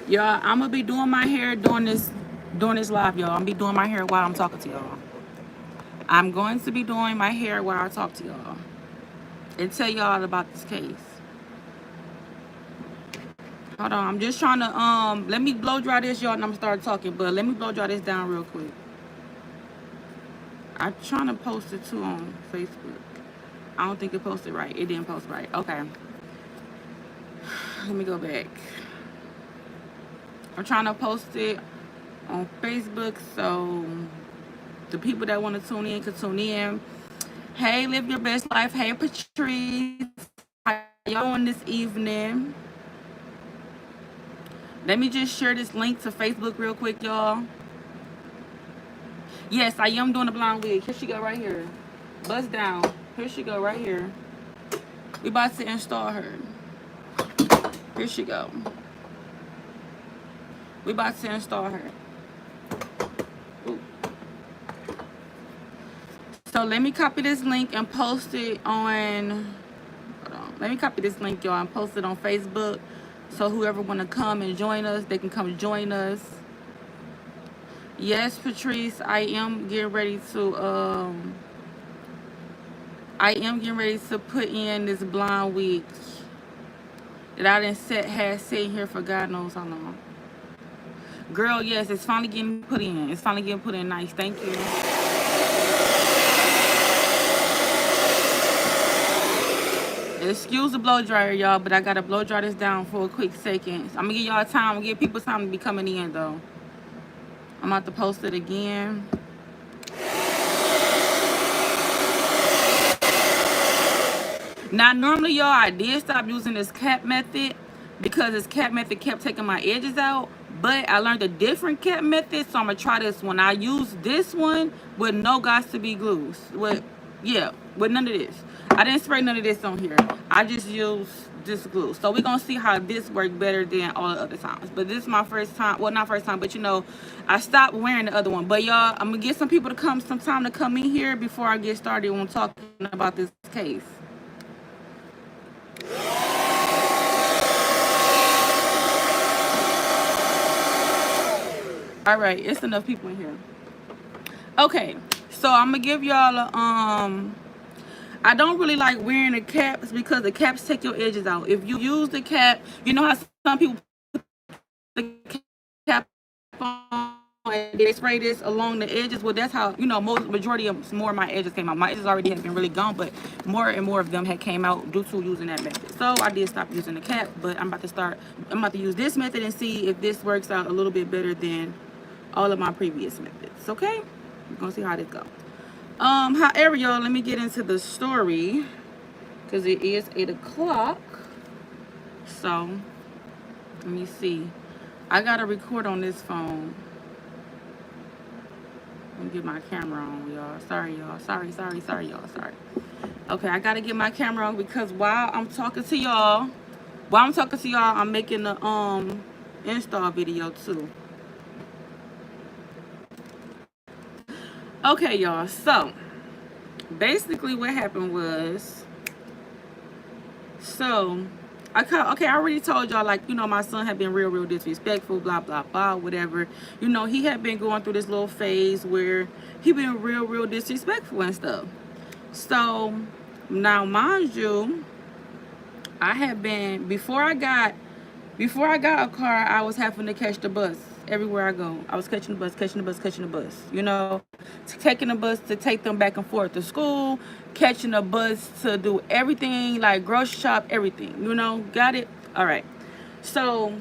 Y'all, I'm gonna be doing my hair during this live, y'all. I'm gonna be doing my hair while I'm talking to y'all. I'm going to be doing my hair while I talk to y'all and tell y'all about this case. Hold on, I'm just trying to let me blow dry this, y'all, and I'm gonna start talking, but let me blow dry this down real quick. I'm trying to post it too on Facebook. I don't think it posted right. It didn't post right. Okay. Let me go back. I'm trying to post it on Facebook so the people that want to tune in can tune in. Hey, live your best life. Hey, Patrice. How y'all doing this evening? Let me just share this link to Facebook real quick, y'all. Yes, I am doing a blonde wig. Here she go right here. Bust down. Here she go right here. We about to install her. Here she go. We about to install her. Ooh. So let me copy this link and post it on. Hold on. Let me copy this link, y'all, and post it on Facebook. So whoever want to come and join us, they can come join us. Yes, Patrice, I am getting ready to put in this blonde wig that I didn't had sitting here for God knows how long. Girl, yes, it's finally getting put in. It's finally getting put in nice. Thank you. Excuse the blow dryer, y'all, but I gotta blow dry this down for a quick second. I'm gonna give y'all time. I'm gonna give people time to be coming in, though. I'm about to post it again. Now, normally, y'all, I did stop using this cap method because this cap method kept taking my edges out. But I learned a different cap method, so I'm gonna try this one. I use this one with no got to be glues. With none of this. I didn't spray none of this on here. I just used this glue. So we're gonna see how this worked better than all the other times. But this is my first time. Well, not first time, but you know, I stopped wearing the other one. But y'all, I'm gonna get some people to come, some time to come in here before I get started on talking about this case. All right, it's enough people in here. Okay, so I'm gonna give y'all a I don't really like wearing the caps because the caps take your edges out. If you use the cap, you know how some people put the cap on and they spray this along the edges. Well, that's how, you know, majority of more of my edges came out. My edges already had been really gone, but more and more of them had came out due to using that method. So I did stop using the cap, but I'm about to use this method and see if this works out a little bit better than all of my previous methods. Okay, we're gonna see how this goes. However, y'all, let me get into the story because it is 8 o'clock. So let me see. I gotta record on this phone. Let me get my camera on, y'all. Sorry, y'all. Sorry, y'all. Sorry. Okay, I gotta get my camera on because while I'm talking to y'all, I'm making the install video too. Okay, y'all, so basically what happened was, I already told y'all, like, you know, my son had been real disrespectful, blah blah blah, whatever. You know, he had been going through this little phase where he been real disrespectful and stuff. So now, mind you, I had been, before I got a car, I was having to catch the bus everywhere I go. I was catching the bus, you know, taking the bus to take them back and forth to school, catching the bus to do everything, like grocery shop, everything, you know, got it? All right. So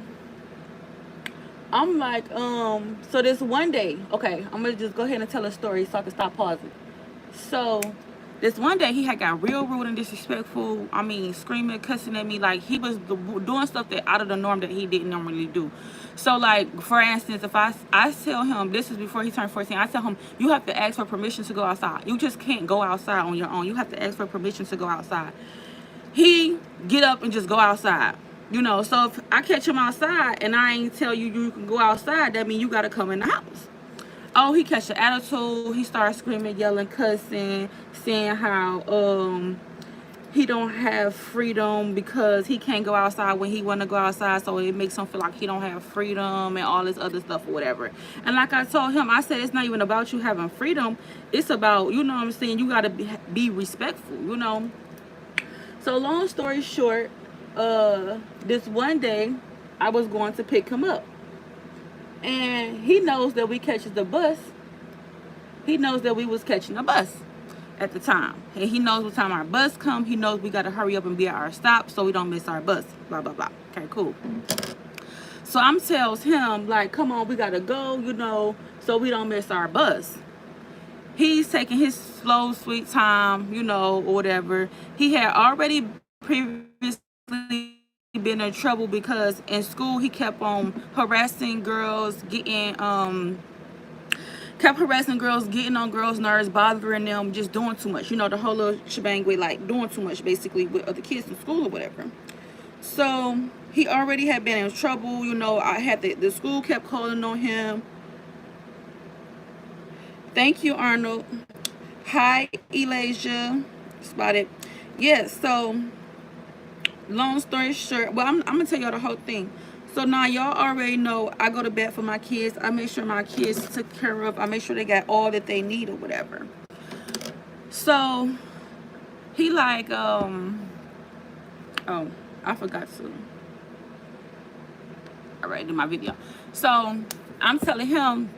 I'm like, so this one day, okay, I'm gonna just go ahead and tell a story so I can stop pausing. So this one day he had got real rude and disrespectful. I mean, screaming, cussing at me, like he was doing stuff that out of the norm that he didn't normally do. So, like, for instance, if I tell him, this is before he turned 14, I tell him, you have to ask for permission to go outside. You just can't go outside on your own. You have to ask for permission to go outside. He get up and just go outside. You know, so if I catch him outside and I ain't tell you can go outside, that means you got to come in the house. Oh, he catch an attitude. He started screaming, yelling, cussing, saying how he don't have freedom because he can't go outside when he want to go outside, so it makes him feel like he don't have freedom and all this other stuff or whatever. And like I told him, I said it's not even about you having freedom, it's about, you know what I'm saying, you got to be respectful, you know. So long story short, this one day I was going to pick him up, and he knows that we catches the bus. He knows that we was catching a bus at the time, and he knows what time our bus come. He knows we got to hurry up and be at our stop so we don't miss our bus, blah blah blah. Okay, cool. So I'm tells him like, come on, we gotta go, you know, so we don't miss our bus. He's taking his slow sweet time, you know, or whatever. He had already previously been in trouble because in school he kept on harassing girls, kept getting on girls' nerves, bothering them, just doing too much. You know, the whole little shebang with like doing too much basically with other kids in school or whatever. So he already had been in trouble. You know, I had the school kept calling on him. Thank you, Arnold. Hi, Elijah. Spotted. Yes, so long story short, well, I'm gonna tell y'all the whole thing. So now y'all already know I go to bed for my kids. I make sure my kids took care of. I make sure they got all that they need or whatever. So he like, oh, I forgot to. All right, do my video. So I'm telling him.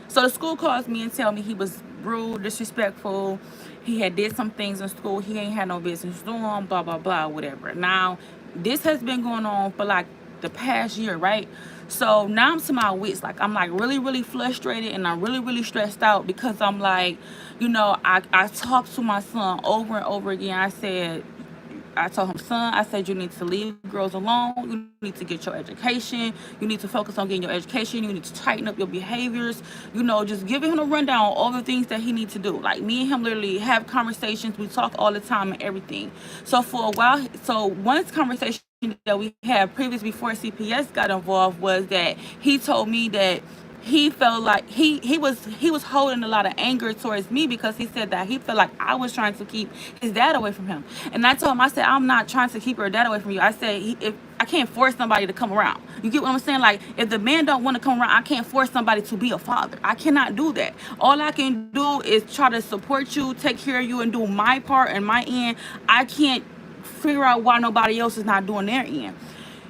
So the school calls me and tell me he was rude, disrespectful. He had did some things in school he ain't had no business doing, blah blah blah, whatever. Now this has been going on for like the past year, right? So now I'm to my wits, like I'm like really frustrated, and I'm really stressed out because I'm like, you know, I talked to my son over and over again. I told him, son, I said, you need to leave girls alone. You need to get your education. You need to focus on getting your education. You need to tighten up your behaviors. You know, just giving him a rundown on all the things that he needs to do. Like me and him literally have conversations. We talk all the time and everything. So for a while, so one conversation that we had previous before CPS got involved was that he told me that he felt like he was holding a lot of anger towards me because he said that he felt like I was trying to keep his dad away from him. And I told him, I said, I'm not trying to keep your dad away from you. I said, if I can't force somebody to come around. You get what I'm saying? Like, if the man don't want to come around, I can't force somebody to be a father. I cannot do that. All I can do is try to support you, take care of you, and do my part and my end. I can't figure out why nobody else is not doing their end.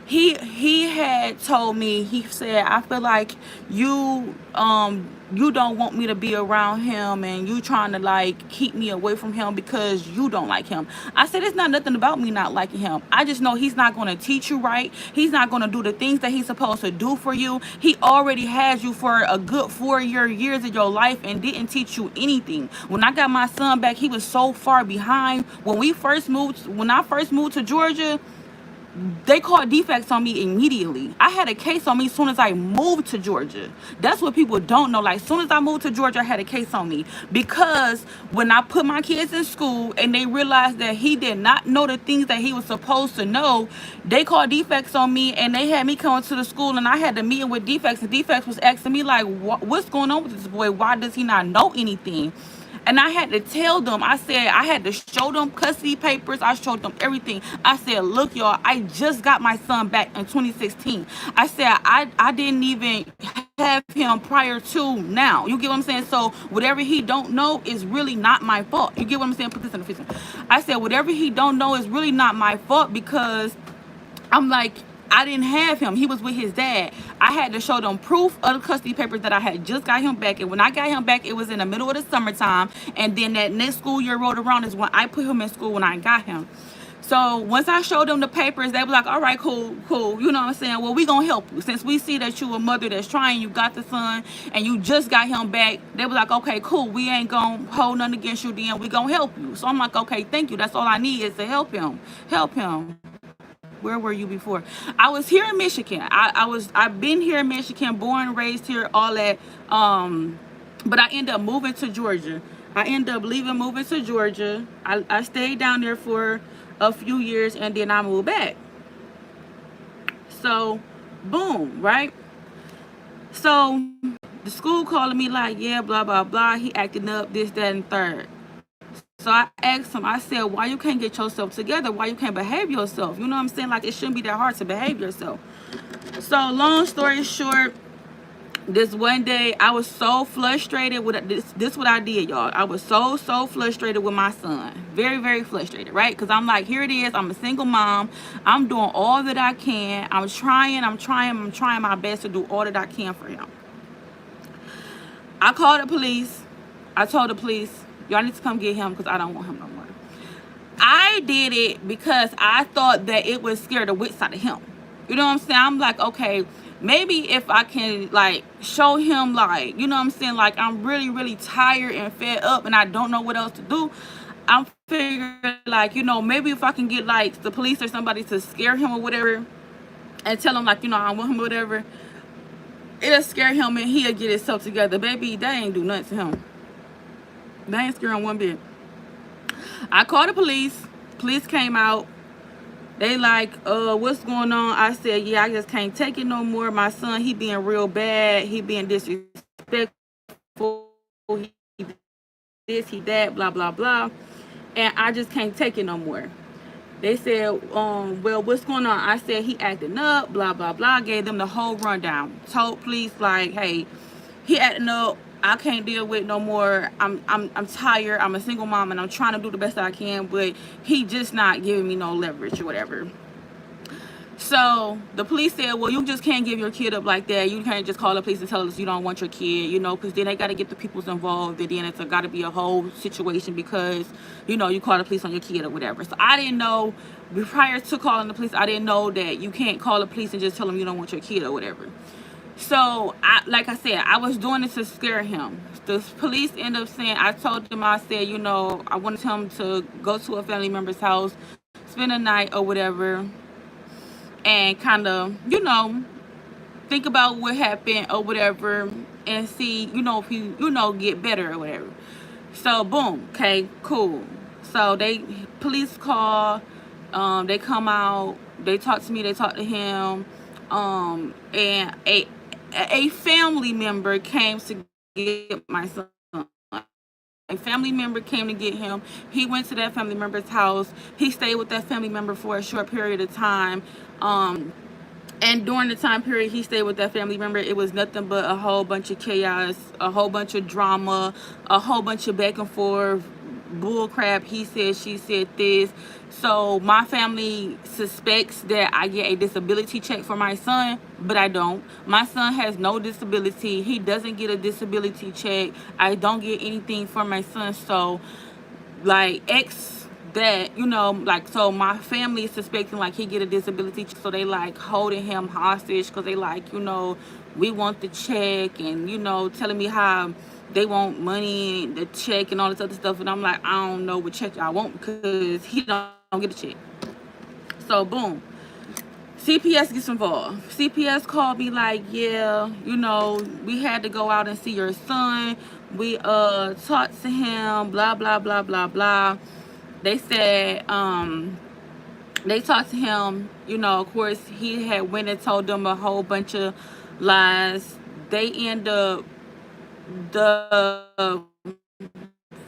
He had told me, he said, I feel like you don't want me to be around him, and you trying to like keep me away from him because you don't like him. I said, it's not nothing about me not liking him. I just know he's not going to teach you right. He's not going to do the things that he's supposed to do for you. He already has you for a good 4 years of your life and didn't teach you anything. When I got my son back, he was so far behind. When I first moved to Georgia, they called defects on me immediately. I had a case on me as soon as I moved to Georgia. That's what people don't know. Like, as soon as I moved to Georgia, I had a case on me. Because when I put my kids in school and they realized that he did not know the things that he was supposed to know, they called defects on me, and they had me come to the school, and I had to meet with defects. And defects was asking me, like, what's going on with this boy? Why does he not know anything? And I had to tell them, I said, I had to show them custody papers. I showed them everything. I said, look, y'all, I just got my son back in 2016. I said, I didn't even have him prior to now. You get what I'm saying? So whatever he don't know is really not my fault. You get what I'm saying? Put this in the freezer. I said, whatever he don't know is really not my fault, because I'm like, I didn't have him. He was with his dad. I had to show them proof of the custody papers that I had just got him back. And when I got him back, it was in the middle of the summertime. And then that next school year rolled around is when I put him in school when I got him. So once I showed them the papers, they were like, all right, cool. You know what I'm saying? Well, we going to help you. Since we see that you a mother that's trying, you got the son, and you just got him back, they were like, okay, cool. We ain't going to hold nothing against you then. We going to help you. So I'm like, okay, thank you. That's all I need is to help him. Where were you before? I was here in Michigan. I've been here in Michigan, born, raised here, all that. But I ended up moving to Georgia. I ended up moving to Georgia. I stayed down there for a few years, and then I moved back. So, boom, right? So the school calling me like, yeah, blah, blah, blah. He acting up, this, that, and third. So I asked him, I said, why you can't get yourself together? Why you can't behave yourself? You know what I'm saying? Like, it shouldn't be that hard to behave yourself. So long story short, this one day I was so frustrated with this what I did, y'all. I was so frustrated with my son. Very frustrated, right? Because I'm like, here it is. I'm a single mom. I'm doing all that I can. I'm trying my best to do all that I can for him. I called the police. I told the police, y'all need to come get him because I don't want him no more. I did it because I thought that it would scare the wits out of him. You know what I'm saying? I'm like, okay, maybe if I can, like, show him, like, you know what I'm saying, like, I'm really tired and fed up and I don't know what else to do. I'm figuring, like, you know, maybe if I can get, like, the police or somebody to scare him or whatever and tell him, like, you know, I want him or whatever, it'll scare him and he'll get himself together. Baby, that ain't do nothing to him. That ain't scare him one bit. I called the police. Police came out. They like, what's going on? I said, yeah, I just can't take it no more. My son, he being real bad. He being disrespectful. He this, he that, blah, blah, blah. And I just can't take it no more. They said, well, what's going on? I said, he acting up, blah, blah, blah. Gave them the whole rundown. Told police, like, hey, he acting up. I can't deal with no more. I'm tired. I'm a single mom and I'm trying to do the best I can, but he just not giving me no leverage or whatever. So the police said, well, you just can't give your kid up like that. You can't just call the police and tell us you don't want your kid, you know, because then they got to get the peoples involved, and then it's got to be a whole situation because, you know, you call the police on your kid or whatever. So I didn't know, prior to calling the police, I didn't know that you can't call the police and just tell them you don't want your kid or whatever. So, like I said, I was doing it to scare him. The police ended up saying, I told them, I said, you know, I wanted him to go to a family member's house, spend a night or whatever, and kind of, you know, think about what happened or whatever, and see, you know, if he, you know, get better or whatever. So, boom, okay, cool. So, police call, they come out, they talk to me, they talk to him, and a family member came to get my son. A family member came to get him. He went to that family member's house. He stayed with that family member for a short period of time. And during the time period he stayed with that family member, it was nothing but a whole bunch of chaos, a whole bunch of drama, a whole bunch of back and forth, bull crap, he said, she said this. So my family suspects that I get a disability check for my son, but I don't. My son has no disability. He doesn't get a disability check. I don't get anything for my son. So, like, that, you know, like, so my family is suspecting, like, he get a disability check. So they, like, holding him hostage because they, like, you know, we want the check, and, you know, telling me how they want money, the check, and all this other stuff. And I'm like, I don't know what check I want because he don't get a check. So, boom. CPS gets involved. CPS called me like, yeah, you know, we had to go out and see your son. We talked to him, blah, blah, blah, blah, blah. They said, they talked to him, you know, of course, he had went and told them a whole bunch of lies. They end up, the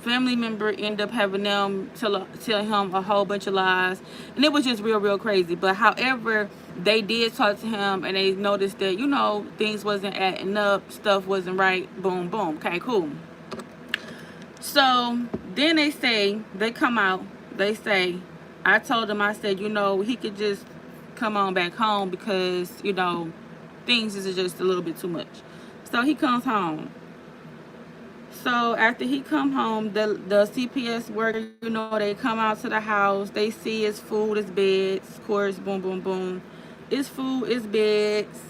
family member ended up having them tell him a whole bunch of lies, and it was just real crazy. But however, they did talk to him and they noticed that, you know, things wasn't adding up, stuff wasn't right. Boom, boom. Okay, cool. So then they come out, they say, I told him, I said, you know, he could just come on back home because, you know, things is just a little bit too much. So he comes home. So after he come home, the CPS worker, you know, they come out to the house. They see his food, his beds, of course, boom, boom, boom. His food, his beds,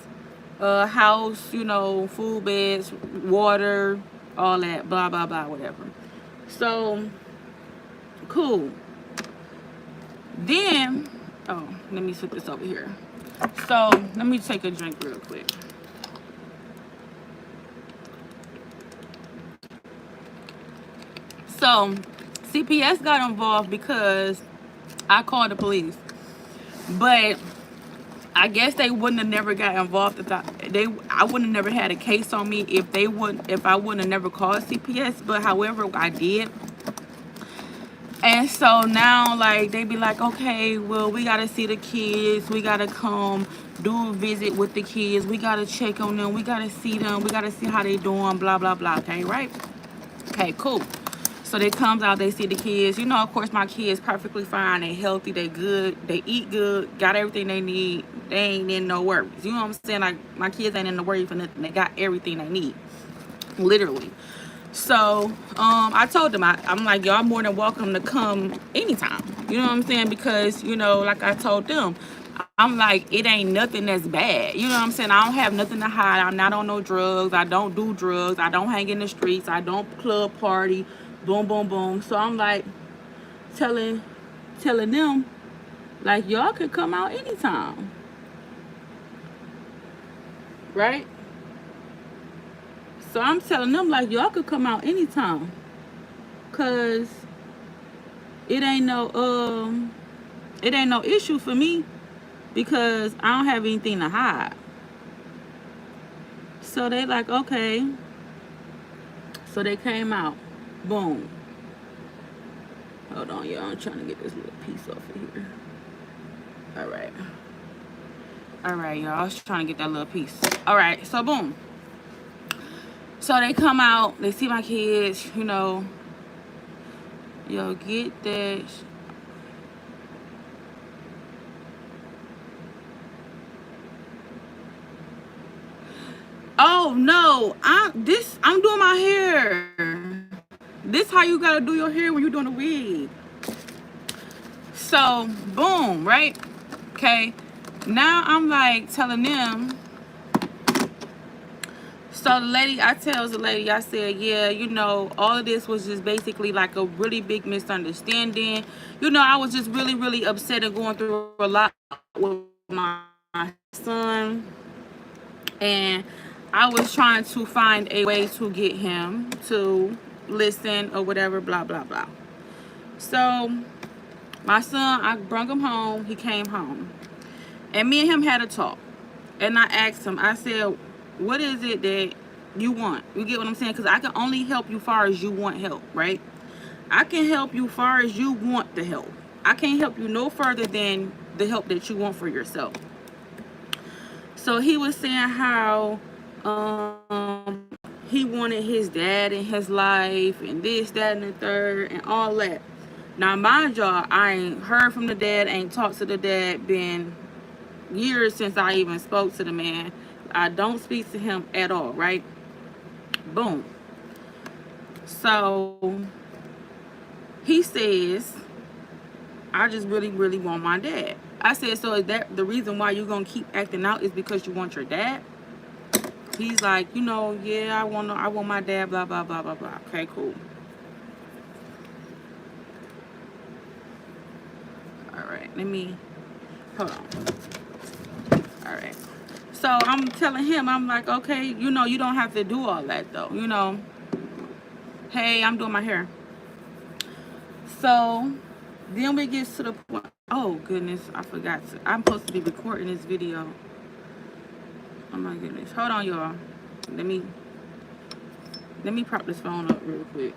house, you know, food, beds, water, all that, blah, blah, blah, whatever. So, cool. Then, oh, let me put this over here. So, let me take a drink real quick. So, CPS got involved because I called the police. But I guess they wouldn't have never got involved if I wouldn't have never had a case on me if I wouldn't have never called CPS. But however, I did. And so now, like, they be like, okay, well, we got to see the kids. We got to come do a visit with the kids. We got to check on them. We got to see them. We got to see how they doing, blah, blah, blah. Okay, right? Okay, cool. So they comes out, they see the kids. You know, of course, my kids perfectly fine. They healthy. They good. They eat good. Got everything they need. They ain't in no worries. You know what I'm saying? Like, my kids ain't in no worries for nothing. They got everything they need. Literally. So I told them, I'm like, y'all more than welcome to come anytime. You know what I'm saying? Because, you know, like I told them, I'm like, it ain't nothing that's bad. You know what I'm saying? I don't have nothing to hide. I'm not on no drugs. I don't do drugs. I don't hang in the streets. I don't club party. Boom, boom, boom. So I'm like telling them, like, y'all could come out anytime. Right? So I'm telling them, like, y'all could come out anytime. Cause it ain't no issue for me, because I don't have anything to hide. So they like, okay. So they came out. Boom. Hold on, y'all. I'm trying to get this little piece off of here. Alright. Alright, y'all. I was trying to get that little piece. Alright, so boom. So they come out. They see my kids, you know. Yo, get that. Oh no, I'm doing my hair. This how you gotta do your hair when you're doing a wig. So boom, right? Okay. Now I'm like telling them. So the lady, I tells the lady, I said, yeah, you know, all of this was just basically like a really big misunderstanding. You know, I was just really, really upset and going through a lot with my son. And I was trying to find a way to get him to listen or whatever, blah, blah, blah. So my son, I brought him home. He came home. And me and him had a talk. And I asked him, I said, what is it that you want? You get what I'm saying? Because I can only help you far as you want help, right? I can help you far as you want the help. I can't help you no further than the help that you want for yourself. So he was saying how he wanted his dad in his life and this, that, and the third and all that. Now, mind y'all, I ain't heard from the dad, ain't talked to the dad, been years since I even spoke to the man. I don't speak to him at all, right? Boom. So he says, I just really, really want my dad. I said, so is that the reason why you're gonna keep acting out is because you want your dad? He's like, you know, yeah, I want my dad, blah, blah, blah, blah, blah. Okay, cool. All right, hold on. All right. So I'm telling him, I'm like, okay, you know, you don't have to do all that though. You know, hey, I'm doing my hair. So then we get to the point. Oh goodness, I forgot. I'm supposed to be recording this video. Oh my goodness. Hold on, y'all. Let me prop this phone up real quick.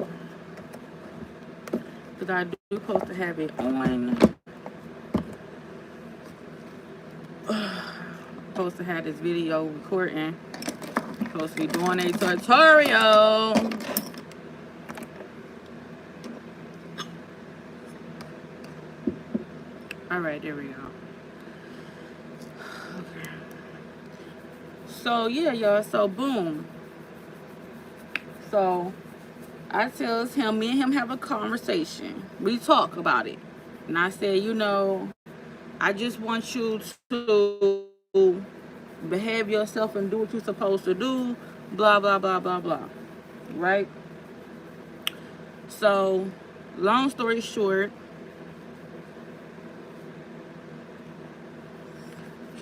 Because I do supposed to have it on. Supposed to have this video recording. Supposed to be doing a tutorial. Alright, there we go. Okay. So yeah, y'all, so boom. So I tells him, me and him have a conversation. We talk about it. And I said, you know, I just want you to behave yourself and do what you're supposed to do. Blah, blah, blah, blah, blah. Right? So, long story short,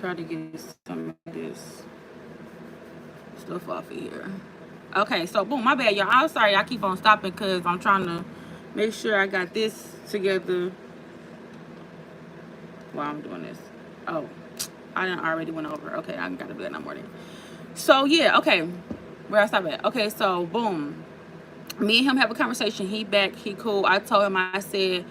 try to get some of this stuff off of here. Okay, so boom, my bad, y'all. I'm sorry, I keep on stopping because I'm trying to make sure I got this together while I'm doing this. Oh, I didn't already went over. Okay, I gotta do that no more then. So yeah, okay, where I stop at? Okay, so boom. Me and him have a conversation. He back, he cool. I told him, I said,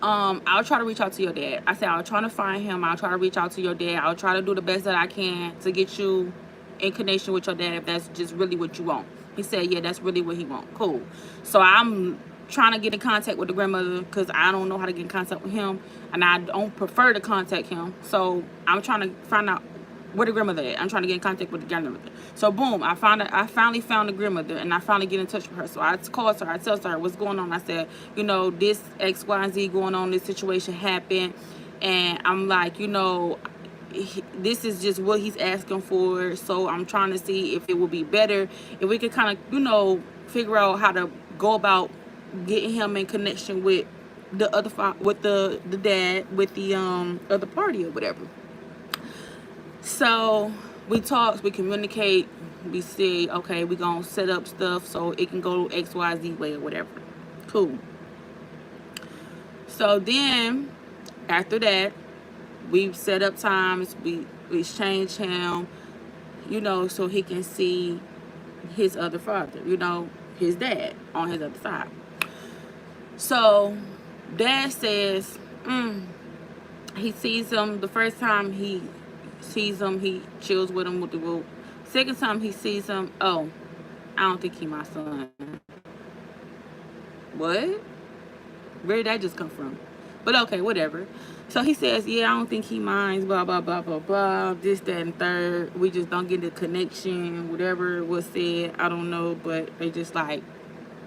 I'll try to reach out to your dad. I said, I'll try to find him. I'll try to reach out to your dad. I'll try to do the best that I can to get you in connection with your dad if that's just really what you want. He said, yeah, that's really what he want. Cool. So I'm trying to get in contact with the grandmother because I don't know how to get in contact with him, and I don't prefer to contact him. So I'm trying to find out where the grandmother at. I'm trying to get in contact with the grandmother. So boom, I finally found the grandmother, and I finally get in touch with her. So I called her, I tell her what's going on. I said, you know, this X, Y, and Z going on, this situation happened, and I'm like, you know, this is just what he's asking for. So I'm trying to see if it would be better if we could kind of, you know, figure out how to go about getting him in connection with the other with the dad, with the other party or whatever. So we talk, we communicate, we say, okay, we're gonna set up stuff so it can go XYZ way or whatever. Cool. So then after that, we set up times, we exchange him, you know, so he can see his other father, you know, his dad on his other side. So dad says, he sees him the first time he sees him, he chills with him with the whoop. Second time he sees him, oh, I don't think he my son. What? Where did that just come from? But okay, whatever. So he says, yeah, I don't think he minds, blah, blah, blah, blah, blah, this, that, and third. We just don't get the connection, whatever was said, I don't know, but they just like,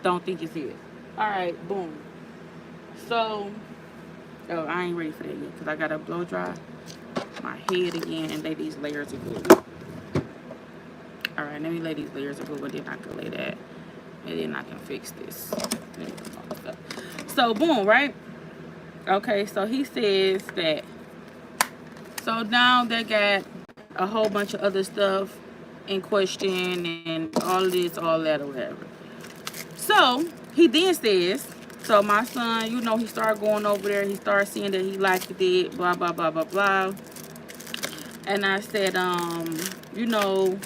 don't think it's his. All right, boom. So, oh, I ain't ready for that yet because I got to blow dry my head again and lay these layers of glue. All right, let me lay these layers of glue, but then I can lay that, and then I can fix this. So, boom, right? Okay, so he says that, so now they got a whole bunch of other stuff in question and all this, all that, or whatever. So he then says, so my son, you know, he started going over there, he started seeing that he liked it, blah, blah, blah, blah, blah. And I said, you know,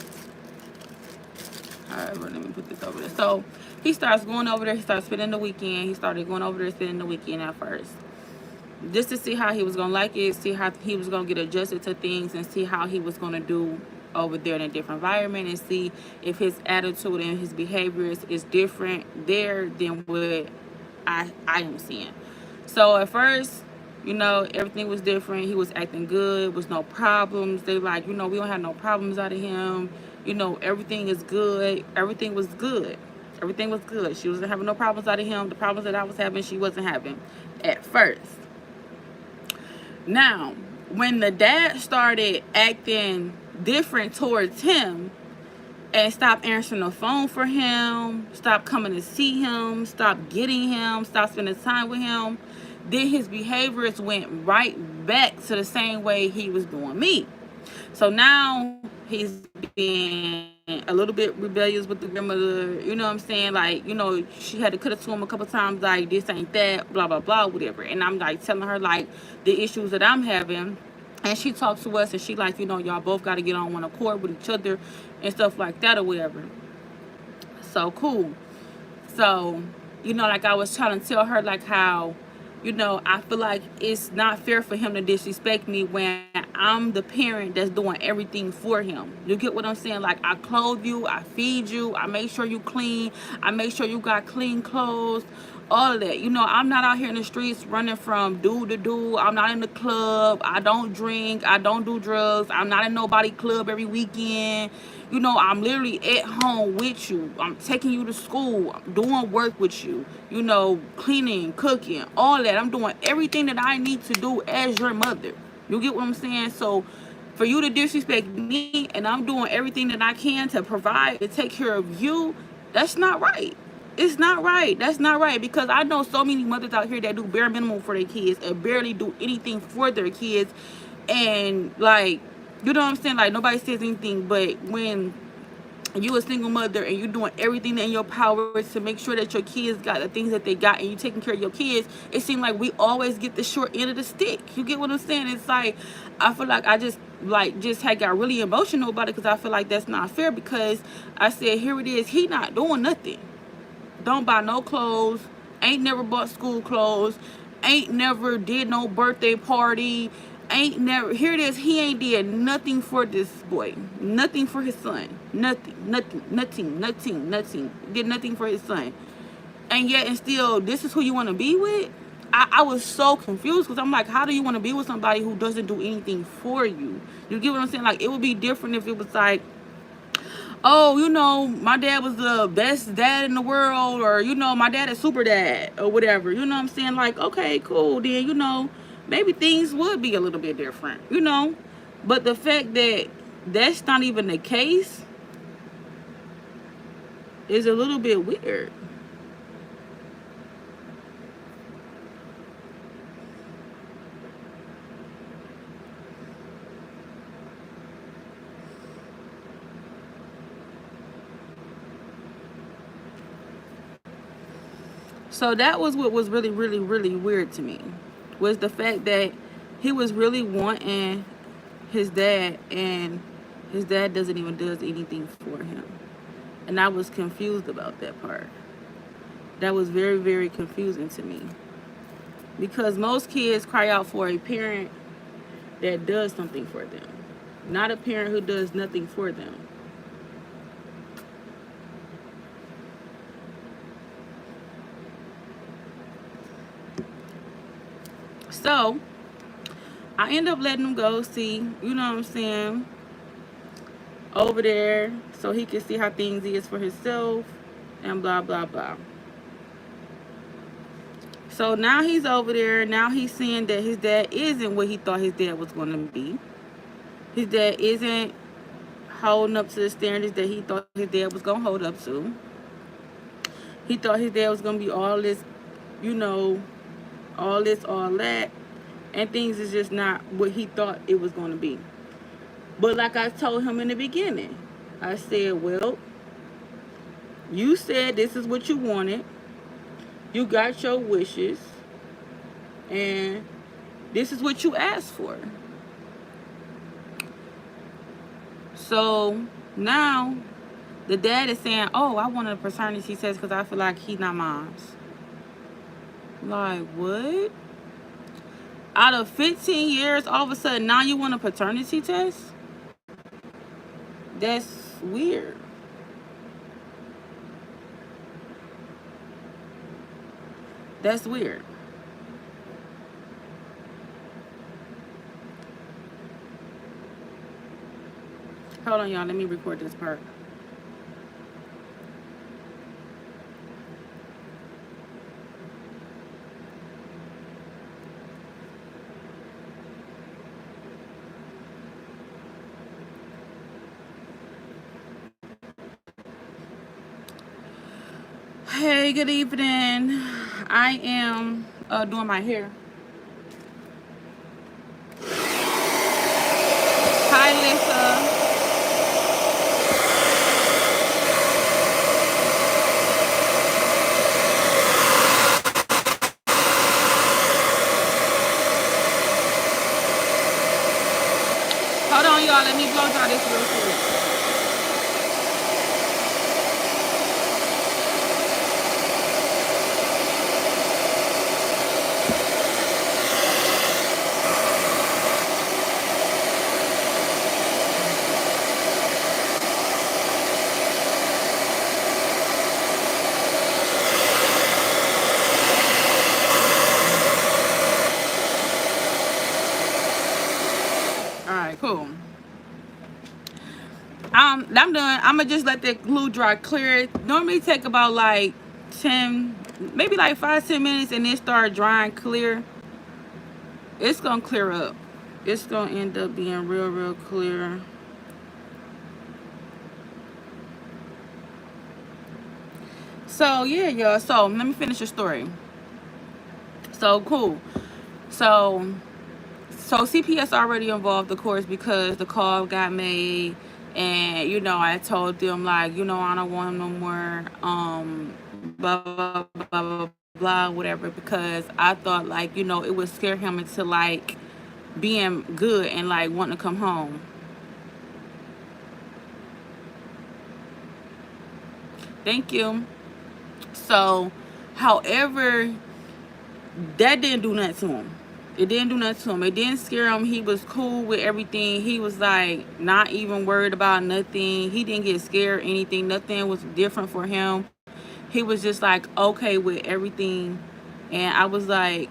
all right, well, let me put this over there. So he starts going over there, he starts spending the weekend. He started going over there spending the weekend at first, just to see how he was gonna like it, see how he was gonna get adjusted to things, and see how he was gonna do over there in a different environment, and see if his attitude and his behaviors is different there than what I am seeing. So at first, you know, everything was different. He was acting good, was no problems. They like, you know, we don't have no problems out of him. You know, everything is good. Everything was good. Everything was good. She wasn't having no problems out of him. The problems that I was having, she wasn't having at first. Now, when the dad started acting different towards him and stopped answering the phone for him, stopped coming to see him, stopped getting him, stopped spending time with him, then his behaviors went right back to the same way he was doing me. So now he's being a little bit rebellious with the grandmother, you know what I'm saying? Like, you know, she had to cut it to him a couple times, like, this ain't that, blah, blah, blah, whatever. And I'm like telling her, like, the issues that I'm having. And she talks to us, and she like, you know, y'all both got to get on one accord with each other and stuff like that or whatever. So cool. So, you know, like I was trying to tell her, like, how, you know, I feel like it's not fair for him to disrespect me when I'm the parent that's doing everything for him. You get what I'm saying? Like, I clothe you, I feed you, I make sure you clean, I make sure you got clean clothes, all of that. You know, I'm not out here in the streets running from dude to dude. I'm not in the club. I don't drink. I don't do drugs. I'm not in nobody club every weekend. You know, I'm literally at home with you. I'm taking you to school. I'm doing work with you. You know, cleaning, cooking, all that. I'm doing everything that I need to do as your mother. You get what I'm saying? So for you to disrespect me, and I'm doing everything that I can to provide and take care of you, that's not right. It's not right. That's not right, because I know so many mothers out here that do bare minimum for their kids and barely do anything for their kids. And like, you know what I'm saying? Like, nobody says anything, but when you a single mother and you're doing everything in your power to make sure that your kids got the things that they got, and you taking care of your kids, it seems like we always get the short end of the stick. You get what I'm saying? It's like, I feel like I just had got really emotional about it, because I feel like that's not fair, because I said, here it is, he not doing nothing. don't buy no clothes, ain't never bought school clothes, ain't never did no birthday party, ain't never, here it is, he ain't did nothing for this boy, nothing for his son, nothing, did nothing for his son. And yet and still, this is who you want to be with? I was so confused, because I'm like, how do you want to be with somebody who doesn't do anything for you? You get what I'm saying? Like, it would be different if it was like, oh, you know, my dad was the best dad in the world, or, you know, my dad is super dad, or whatever. You know what I'm saying? Like, okay, cool. Then, you know, maybe things would be a little bit different, you know? But the fact that that's not even the case is a little bit weird. So that was what was really, really, really weird to me, was the fact that he was really wanting his dad, and his dad doesn't even does anything for him. And I was confused about that part. That was very, very confusing to me, because most kids cry out for a parent that does something for them, not a parent who does nothing for them. So I end up letting him go see, you know what I'm saying, over there, so he can see how things is for himself, and blah blah blah. So now he's over there. Now he's seeing that his dad isn't what he thought his dad was going to be. His dad isn't holding up to the standards that he thought his dad was going to hold up to. He thought his dad was going to be all this, you know, all this, all that. And things is just not what he thought it was going to be. But like I told him in the beginning, I said, well, you said this is what you wanted. You got your wishes. And this is what you asked for. So now the dad is saying, oh, I want a paternity test because I feel like he's not mom's. Like, what? Out of 15 years, all of a sudden, now you want a paternity test? That's weird. That's weird. Hold on, y'all. Let me record this part. Hey, good evening. I am doing my hair. Hi, Lisa. Hold on, y'all. Let me blow dry this real quick. Alright, cool. I'm done. I'm gonna just let the glue dry clear. Normally take about like 10, maybe like 5-10 minutes, and then start drying clear. It's gonna clear up. It's gonna end up being real, real clear. So yeah, y'all. So let me finish the story. So cool. So CPS already involved, of course, because the call got made, and you know, I told them like, you know, I don't want him no more, blah blah blah blah blah, whatever, because I thought like, you know, it would scare him into like being good and like wanting to come home. Thank you. So So, however, that didn't do nothing to him. It didn't do nothing to him. It didn't scare him. He was cool with everything. He was like not even worried about nothing. He didn't get scared or anything. Nothing was different for him. He was just like okay with everything. And I was like,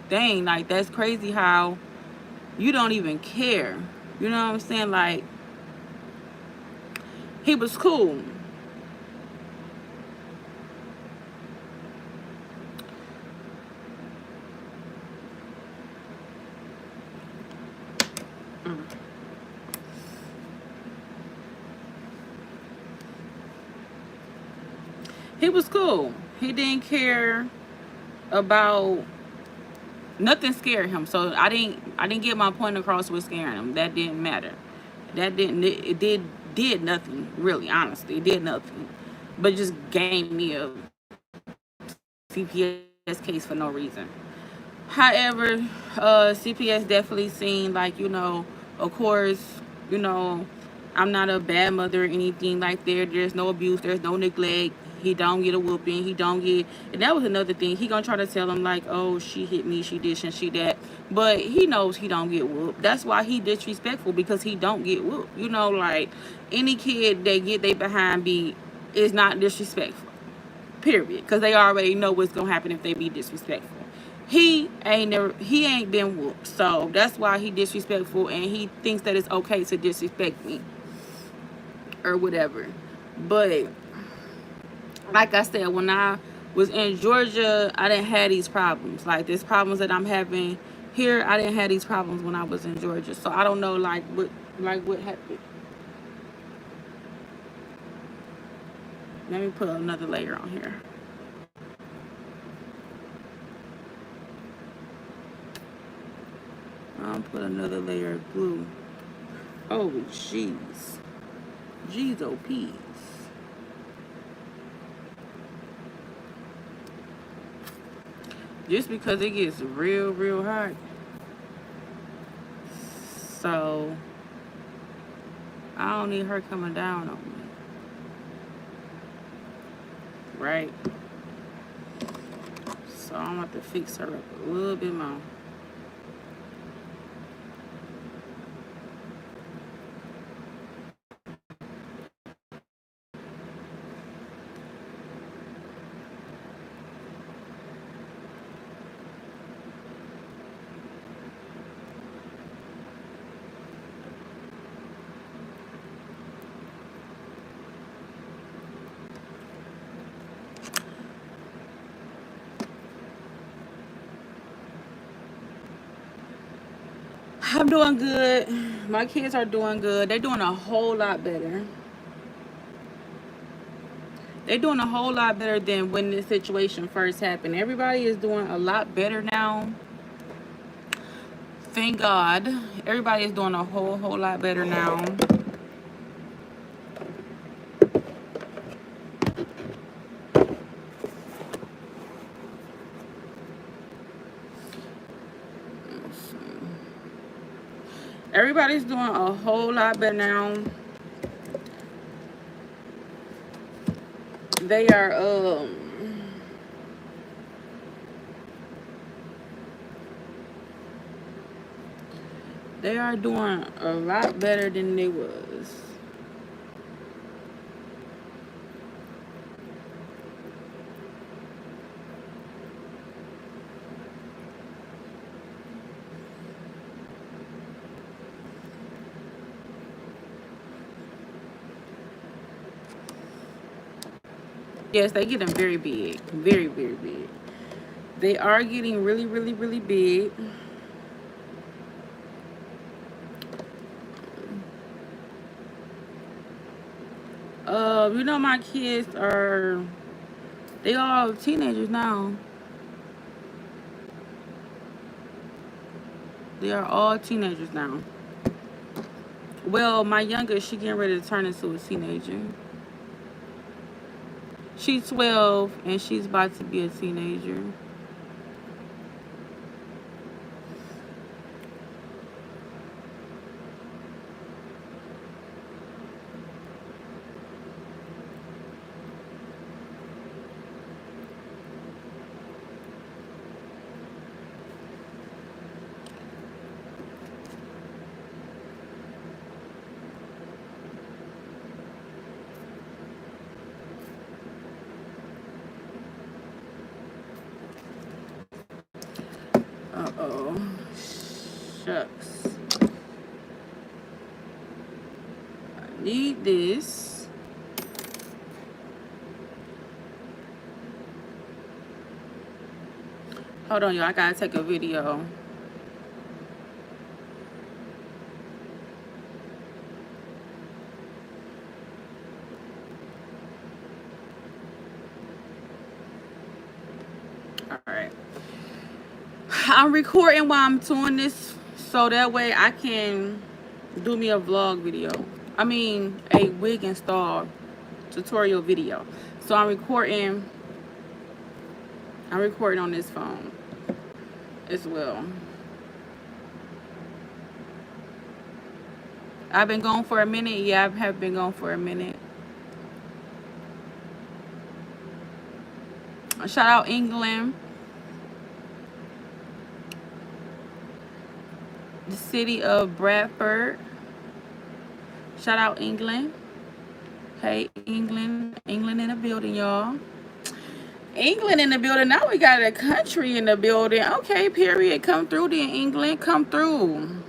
dang, like that's crazy how you don't even care. You know what I'm saying? Like, he was cool. He was cool. He didn't care about nothing. Scared him. So I didn't get my point across with scaring him. That didn't matter. That didn't it did nothing really. Honestly, it did nothing, but just gave me a CPS case for no reason. However, CPS definitely seen like, of course, you know, I'm not a bad mother or anything like that. There's no abuse. There's no neglect. He don't get a whooping. He don't get, and that was another thing. He gonna try to tell him like, oh, she hit me, she this and she that. But he knows he don't get whooped. That's why he disrespectful, because he don't get whooped. Like any kid that get they behind beat is not disrespectful. Period. Because they already know what's gonna happen if they be disrespectful. He ain't been whooped, so that's why he disrespectful, and he thinks that it's okay to disrespect me or whatever. But like I said, when I was in Georgia, I didn't have these problems. Like these problems that I'm having here, I didn't have these problems when I was in Georgia. So I don't know what happened. Let me put another layer on here. I'll put another layer of glue. Oh, jeez. Jeez, oh, peas. Just because it gets real, real hot. So, I don't need her coming down on me. Right? So, I'm going to have to fix her up a little bit more. I'm doing good. My kids are doing good. They're doing a whole lot better. They're doing a whole lot better than when this situation first happened. Everybody is doing a lot better now. Thank God. Everybody is doing a whole lot better now. Everybody's doing a whole lot better now. They are they are doing a lot better than they was. Yes, they getting very big. Very, very big. They are getting really, really, really big. My kids they all teenagers now. They are all teenagers now. Well, my youngest, she getting ready to turn into a teenager. She's 12 and she's about to be a teenager. Uh-oh. Shucks. I need this. Hold on, y'all. I gotta take a video. Alright. I'm recording while I'm doing this so that way I can do me a vlog video. I mean, a wig install tutorial video. So I'm recording on this phone as well. I've been gone for a minute. Yeah, I have been gone for a minute. Shout out England. The city of Bradford. Shout out England. Hey, England. England in the building, y'all. England in the building. Now we got a country in the building. Okay, period. Come through then, England. Come through.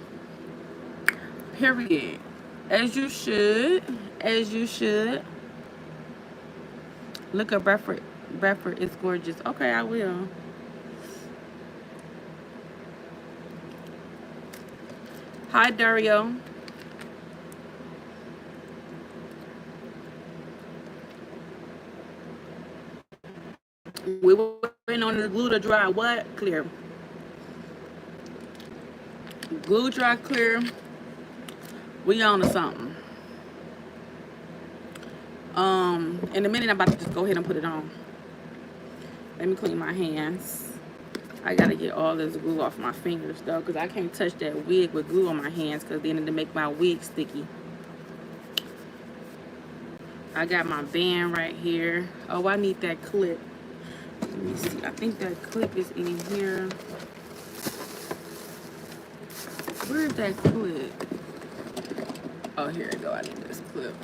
Period. As you should. As you should. Look at Bradford. Bradford is gorgeous. Okay, I will. Hi, Dario. We went on the glue to dry. What? Clear. Glue dry clear. We on to something. In a minute, I'm about to just go ahead and put it on. Let me clean my hands. I gotta get all this glue off my fingers though, because I can't touch that wig with glue on my hands, because then it'll make my wig sticky. I got my band right here. Oh, I need that clip. Let me see. I think that clip is in here. Where's that clip? Oh, here we go. I need this clip.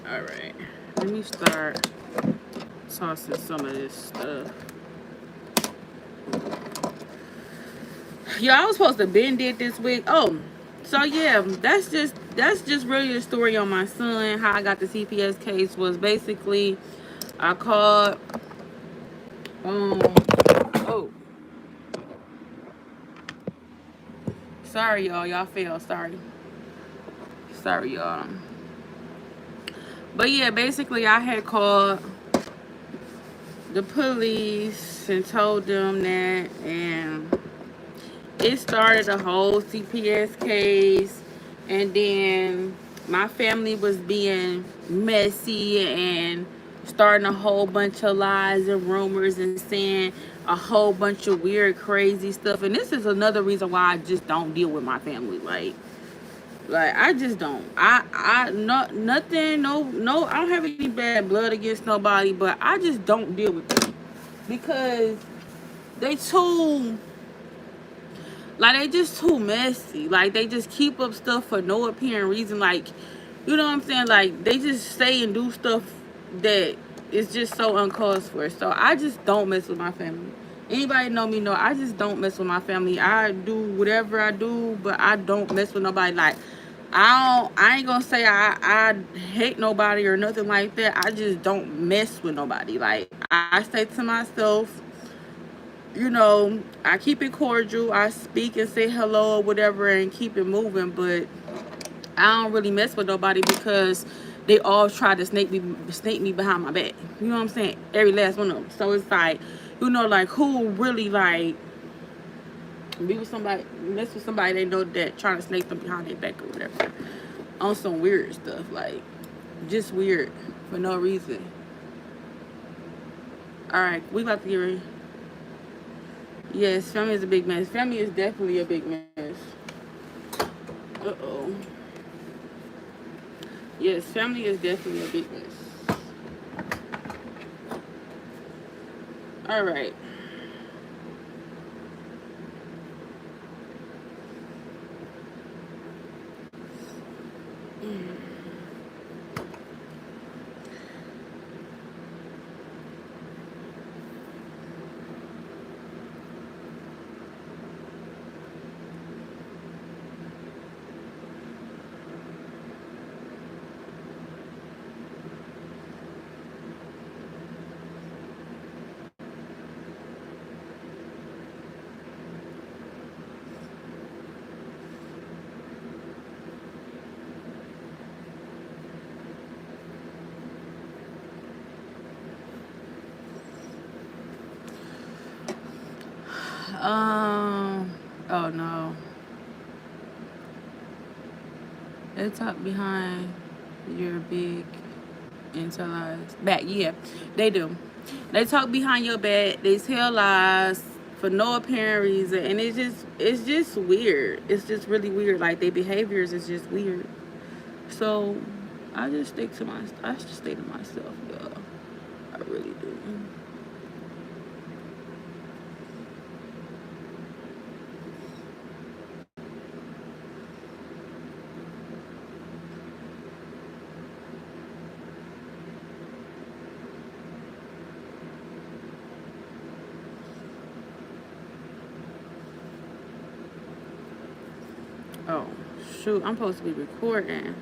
Alright. Let me start tossing some of this stuff. Yeah, I was supposed to bend it this week. Oh, so yeah, that's just really the story on my son. How I got the CPS case was basically I called oh, sorry y'all fell, sorry y'all. But yeah, basically I had called the police and told them that, and it started a whole CPS case, and then my family was being messy and starting a whole bunch of lies and rumors and saying a whole bunch of weird, crazy stuff. And this is another reason why I just don't deal with my family. Like I just don't. Nothing. No. I don't have any bad blood against nobody, but I just don't deal with them because they too. Like, they just too messy. Like, they just keep up stuff for no apparent reason. Like, you know what I'm saying? Like, they just say and do stuff that is just so uncalled for. So, I just don't mess with my family. Anybody know me know I just don't mess with my family. I do whatever I do, but I don't mess with nobody. Like, I ain't gonna say I hate nobody or nothing like that. I just don't mess with nobody. Like, I say to myself, you know, I keep it cordial. I speak and say hello or whatever and keep it moving, but I don't really mess with nobody because they all try to snake me behind my back. You know what I'm saying? Every last one of them. So it's like, you know, like, who really like be with somebody, mess with somebody they know that trying to snake them behind their back or whatever on some weird stuff, like just weird for no reason. All right, we about to get ready. Yes, family is a big mess. Family is definitely a big mess. Uh-oh. Yes, family is definitely a big mess. All right. no. They talk behind your big into lies. Back, yeah, they do. They talk behind your back. They tell lies for no apparent reason, and it's just weird. It's just really weird. Like their behaviors is just weird. So I just stick to I just stay to myself, y'all. I really do. Oh, shoot, I'm supposed to be recording.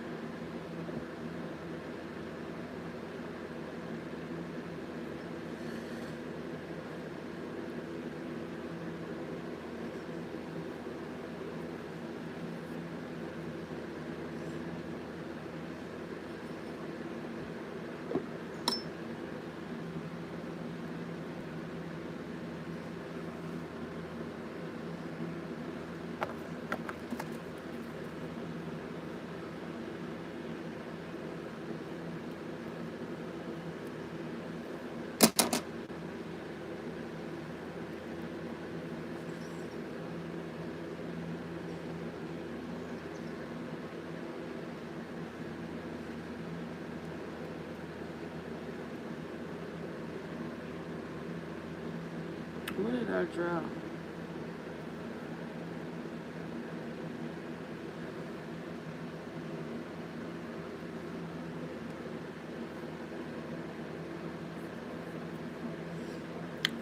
What did I drop?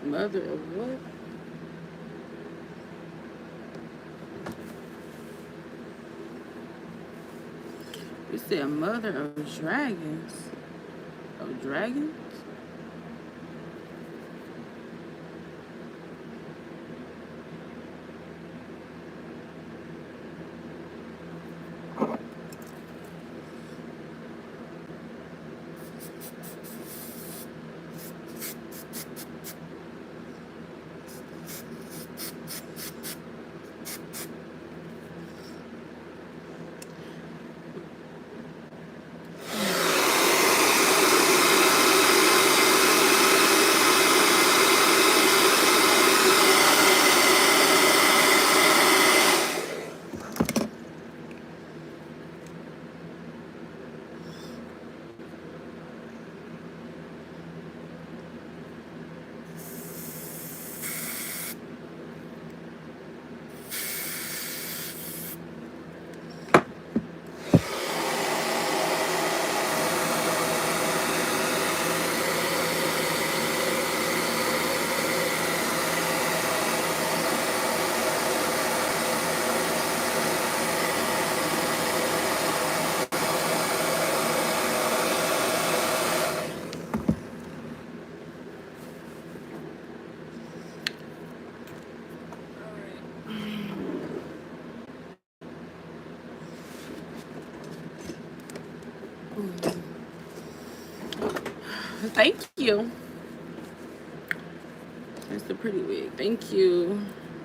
Mother of what? You said mother of dragons. Of dragons? Thank you. That's a pretty wig. Thank you.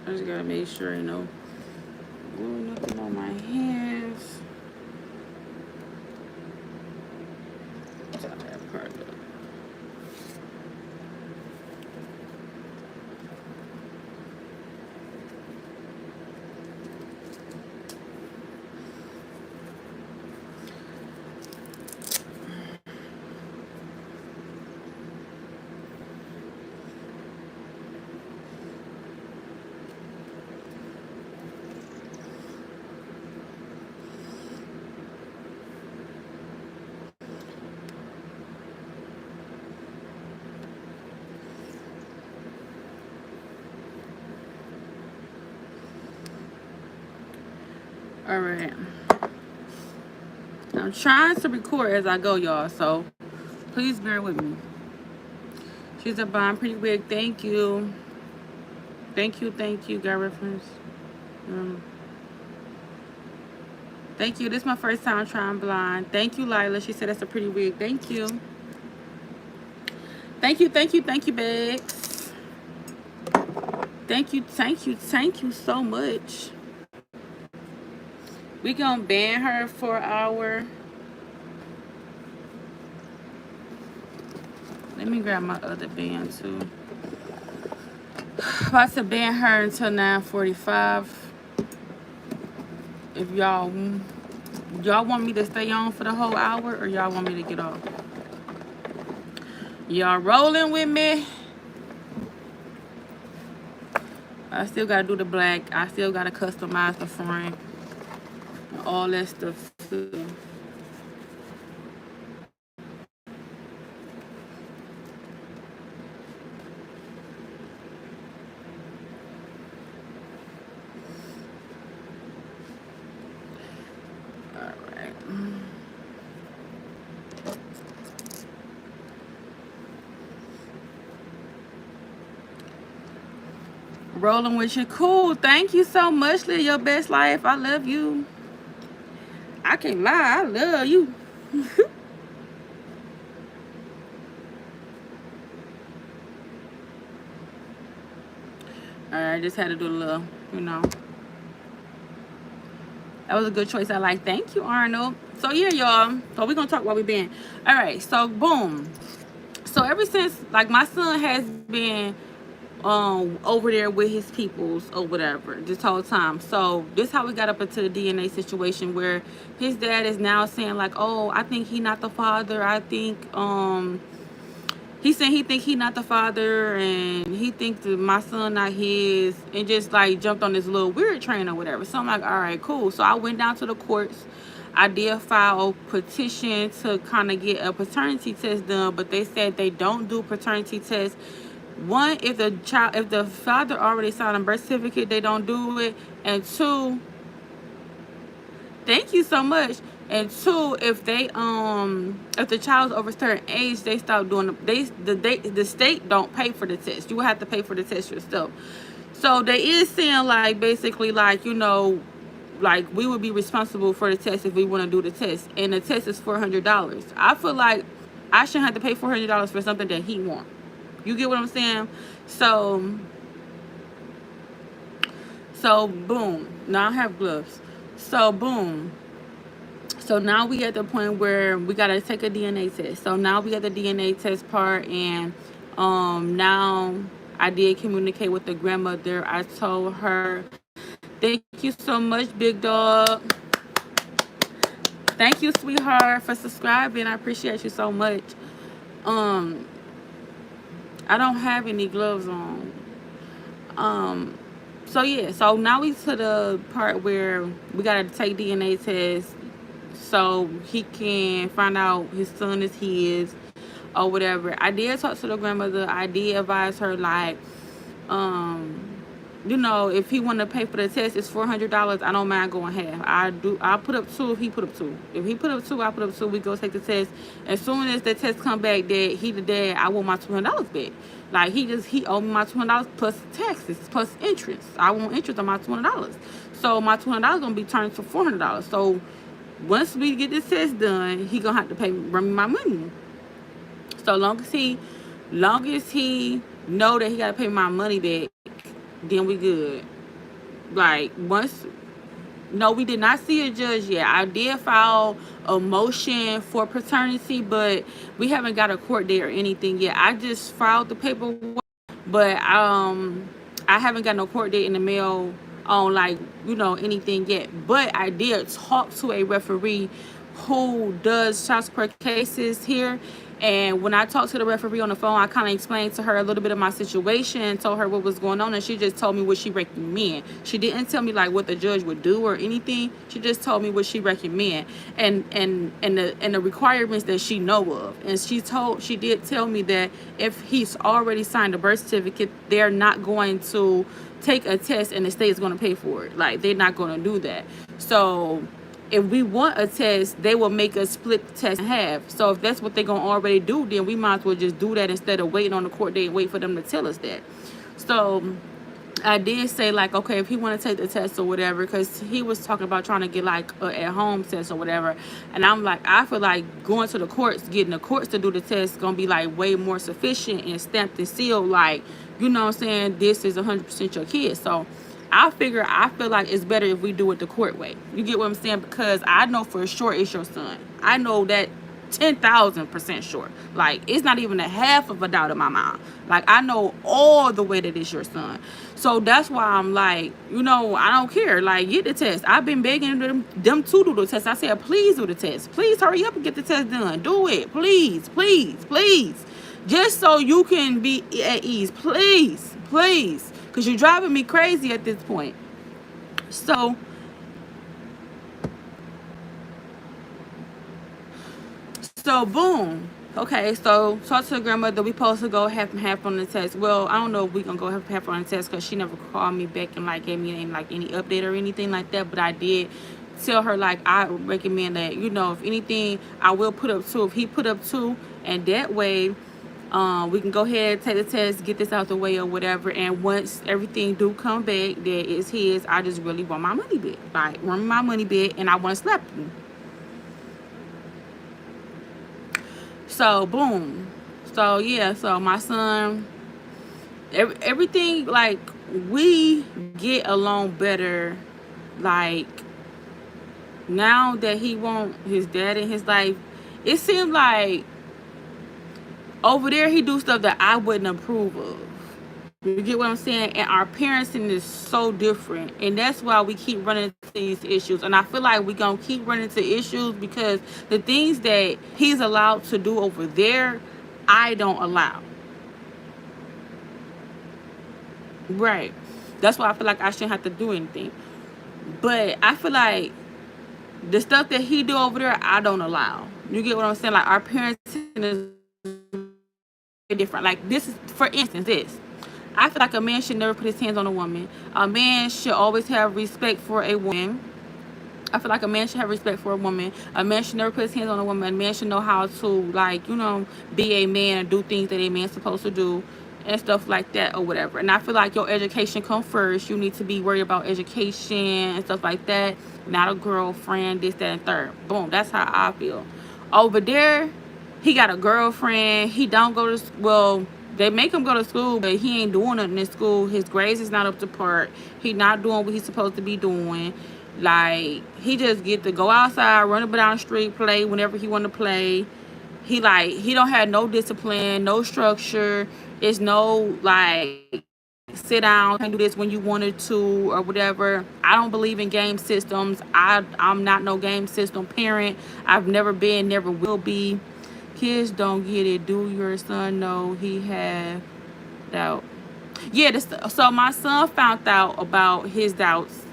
I just gotta make sure, you know, gluing nothing on my hands. Top that part up. All right. I'm trying to record as I go, y'all, so please bear with me. She's a bomb pretty wig. Thank you. Thank you. Got reference. Thank you. This is my first time trying blind. Thank you, Lila. She said that's a pretty wig. Thank you. Thank you, Bags. Thank you so much. We gonna ban her for our. Let me grab my other band too. About to ban her until 9:45. If y'all want me to stay on for the whole hour, or y'all want me to get off? Y'all rolling with me? I still gotta do the black. I still gotta customize the front. All that stuff too. Alright. Rolling with you. Cool. Thank you so much. Live your best life. I love you. I can't lie. I love you. Alright, I just had to do a little, you know. That was a good choice. I like. Thank you, Arnold. So yeah, y'all. So we're gonna talk while we been. Alright, so boom. So ever since, like, my son has been over there with his peoples or whatever this whole time. So this how we got up into the DNA situation where his dad is now saying like, oh, I think he not the father. I think he said he not the father, and he thinks that my son not his, and just like jumped on this little weird train or whatever. So I'm like, all right, cool. So I went down to the courts. I did file a petition to kind of get a paternity test done, but they said they don't do paternity tests. One, if the father already signed a birth certificate, they don't do it. And two, thank you so much. And two, if the child's over a certain age, they stop doing the state don't pay for the test. You will have to pay for the test yourself. So they is saying like basically like, you know, like we would be responsible for the test if we want to do the test, and the test is $400. I feel like I shouldn't have to pay $400 for something that he wants. You get what I'm saying? So boom. Now I have gloves. So boom. So now we at the point where we gotta take a DNA test. So now we at the DNA test part, and now I did communicate with the grandmother. I told her, thank you so much, big dog. Thank you, sweetheart, for subscribing. I appreciate you so much. I don't have any gloves on. So yeah, so now we to the part where we gotta take DNA tests so he can find out his son is his or whatever. I did talk to the grandmother. I did advise her like, you know, if he want to pay for the test, it's $400. I don't mind going half. I'll put up two if he put up two. If he put up two, I put up two. We go take the test. As soon as the test come back that he the dad, I want my $200 back. Like he owed me my $200 plus taxes plus interest. I want interest on my $200. So my $200 gonna be turned to $400. So once we get this test done, he gonna have to bring me my money. So long as he know that he gotta pay my money back, then we good. Like once, no, we did not see a judge yet. I did file a motion for paternity, but we haven't got a court date or anything yet. I just filed the paperwork, but I haven't got no court date in the mail on like, you know, anything yet. But I did talk to a referee who does child support cases here. And when I talked to the referee on the phone, I kind of explained to her a little bit of my situation and told her what was going on, and she just told me what she recommend. She didn't tell me like what the judge would do or anything. She just told me what she recommend and the requirements that she know of. And she did tell me that if he's already signed a birth certificate, they're not going to take a test and the state is going to pay for it. Like they're not going to do that. So if we want a test, they will make us split the test in half. So if that's what they're going to already do, then we might as well just do that instead of waiting on the court date and wait for them to tell us that. So I did say, like, okay, if he want to take the test or whatever, because he was talking about trying to get like a at home test or whatever, and I'm like, I feel like going to the courts, getting the courts to do the test, is gonna be like way more sufficient and stamped and sealed. Like, you know what I'm saying? This is 100% your kid. So I feel like it's better if we do it the court way. You get what I'm saying? Because I know for sure it's your son. I know that 10,000% sure. Like, it's not even a half of a doubt in my mind. Like, I know all the way that it's your son. So that's why I'm like, I don't care. Like, get the test. I've been begging them to do the test. I said, please do the test. Please hurry up and get the test done. Do it. Please, please, please. Just so you can be at ease. Please, please. Because you're driving me crazy at this point. So boom. Okay, so talk to the grandmother. We supposed to go half and half on the test. Well, I don't know if we gonna go half and half on the test because she never called me back and like gave me any update or anything like that. But I did tell her, like, I recommend that, if anything, I will put up 2. If he put up 2, and that way we can go ahead, take the test, get this out the way or whatever. And once everything do come back that is his, I just really want my money back. Like, want my money back, and I want to slap you. So boom. So yeah, so my son, everything, like, we get along better. Like, now that he want his dad in his life, it seems like over there he do stuff that I wouldn't approve of. You get what I'm saying? And our parenting is so different. And that's why we keep running into these issues. And I feel like we're going to keep running into issues because the things that he's allowed to do over there, I don't allow. Right. That's why I feel like I shouldn't have to do anything. But I feel like the stuff that he do over there, I don't allow. You get what I'm saying? Like, our parenting is different. Like, this is, for instance, this. I feel like a man should never put his hands on a woman. A man should always have respect for a woman. I feel like a man should have respect for a woman. A man should never put his hands on a woman. A man should know how to, like, be a man and do things that a man's supposed to do and stuff like that or whatever. And I feel like your education come first. You need to be worried about education and stuff like that. Not a girlfriend, this, that, and third. Boom. That's how I feel. Over there, he got a girlfriend. He don't go to, well, they make him go to school, but he ain't doing nothing in school. His grades is not up to par. He not doing what he's supposed to be doing. Like, he just get to go outside, run up and down the street, play whenever he want to play. He don't have no discipline, no structure. It's no, like, sit down, can't do this when you wanted to or whatever. I don't believe in game systems. I'm not no game system parent. I've never been, never will be. Kids don't get it. Do your son know he have doubt? Yeah, so my son found out about his doubts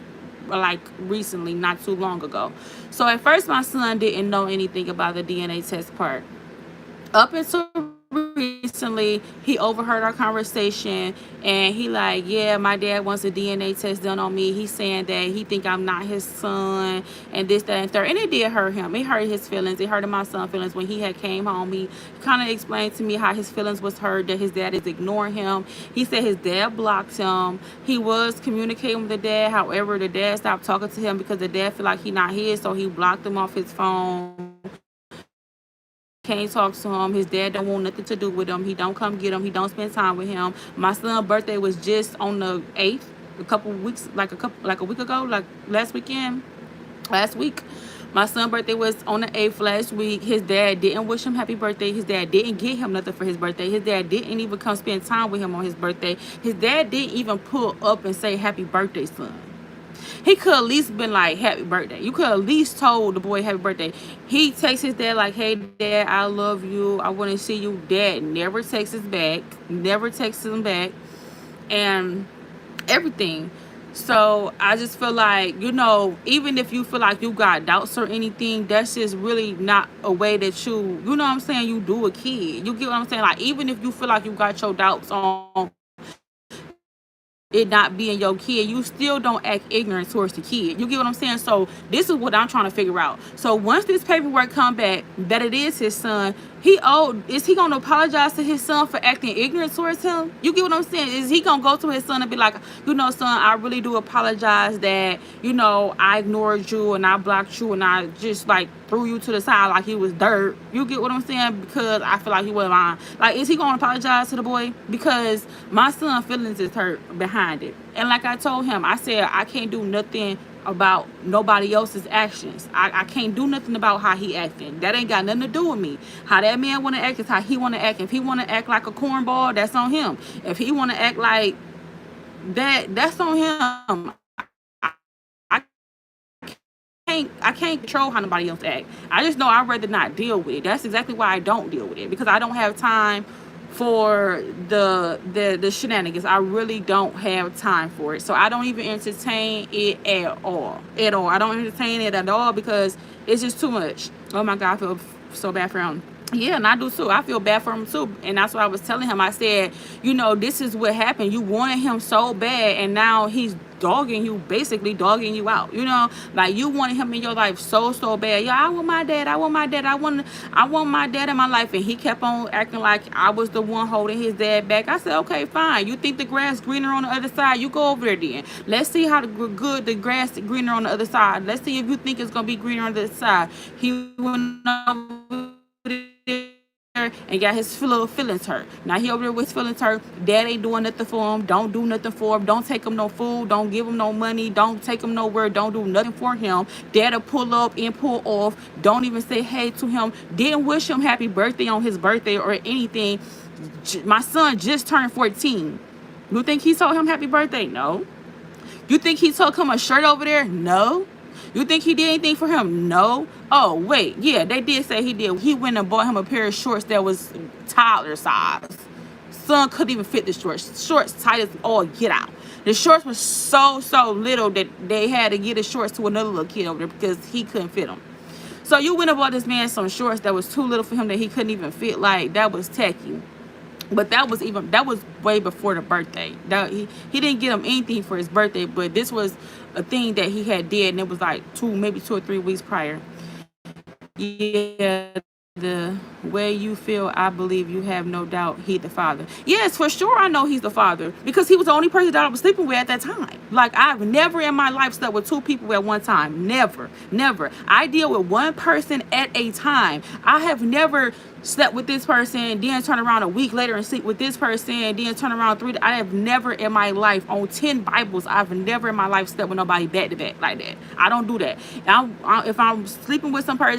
like recently, not too long ago. So at first my son didn't know anything about the DNA test part. Up until recently, he overheard our conversation and he like, yeah, my dad wants a DNA test done on me. He's saying that he think I'm not his son and this, that, and third. And it did hurt him. It hurt his feelings. It hurt my son's feelings. When he had came home, he kind of explained to me how his feelings was hurt, that his dad is ignoring him. He said his dad blocked him. He was communicating with the dad. However, the dad stopped talking to him because the dad feel like he not his, so he blocked him off his phone. Can't talk to him. His dad don't want nothing to do with him. He don't come get him. He don't spend time with him. My son's birthday was just on the 8th, a week ago, like last week. My son's birthday was on the 8th last week. His dad didn't wish him happy birthday. His dad didn't get him nothing for his birthday. His dad didn't even come spend time with him on his birthday. His dad didn't even pull up and say happy birthday, son. He could at least been like, happy birthday. You could at least told the boy happy birthday. He texts his dad like, hey, Dad, I love you. I want to see you. Dad never texts him back. And everything. So I just feel like, even if you feel like you got doubts or anything, that's just really not a way that you do a kid. You get what I'm saying? Like, even if you feel like you got your doubts on it not being your kid, you still don't act ignorant towards the kid. You get what I'm saying? So this is what I'm trying to figure out. So once this paperwork come back that it is his son, is he gonna apologize to his son for acting ignorant towards him? You get what I'm saying? Is he gonna go to his son and be like, son, I really do apologize that, I ignored you and I blocked you and I just like threw you to the side like he was dirt. You get what I'm saying? Because I feel like he wasn't lying. Like, is he gonna apologize to the boy? Because my son's feelings is hurt behind it. And like I told him, I said I can't do nothing about nobody else's actions. I can't do nothing about how he acting. That ain't got nothing to do with me. How that man want to act is how he want to act. If he want to act like a cornball, that's on him. If he want to act like that, that's on him. I can't control how nobody else act. I just know I'd rather not deal with it. That's exactly why I don't deal with it, because I don't have time for the shenanigans. I really don't have time for it. So I don't even entertain it at all. I don't entertain it at all because it's just too much. Oh my God, I feel so bad for him. Yeah, and I do too. I feel bad for him too. And that's what I was telling him. I said, this is what happened. You wanted him so bad, and now he's basically dogging you out. Like, you wanted him in your life so bad. I want my dad. I want my dad in my life. And he kept on acting like I was the one holding his dad back. I said, okay, fine. You think the grass greener on the other side? You go over there then. Let's see how good the grass is greener on the other side. Let's see if you think it's gonna be greener on the other side. He went over and got his little feelings hurt. Now he over there with his feelings hurt. Dad ain't doing nothing for him. Don't do nothing for him. Don't take him no food. Don't give him no money. Don't take him nowhere. Don't do nothing for him. Dad'll pull up and pull off. Don't even say hey to him. Didn't wish him happy birthday on his birthday or anything. My son just turned 14. You think he told him happy birthday? No. You think he took him a shirt over there? No. You think he did anything for him? No. Oh, wait. Yeah, they did say he did. He went and bought him a pair of shorts that was toddler size. Son couldn't even fit the shorts. Shorts tight as all get out. The shorts were so little that they had to get the shorts to another little kid over there because he couldn't fit them. So you went and bought this man some shorts that was too little for him that he couldn't even fit. Like, that was tacky. But that was way before the birthday. He didn't get him anything for his birthday, but this was a thing that he had did, and it was like maybe 2 or 3 weeks prior. Yeah, the way you feel, I believe you have no doubt he's the father. Yes, for sure I know he's the father, because he was the only person that I was sleeping with at that time. Like, I've never in my life slept with 2 people at one time. Never. I deal with one person at a time. I have never slept with this person, then turn around a week later and sleep with this person, then turn around 3. I have never in my life, on 10 Bibles, I've never in my life slept with nobody back to back like that. I don't do that. If I'm sleeping with somebody,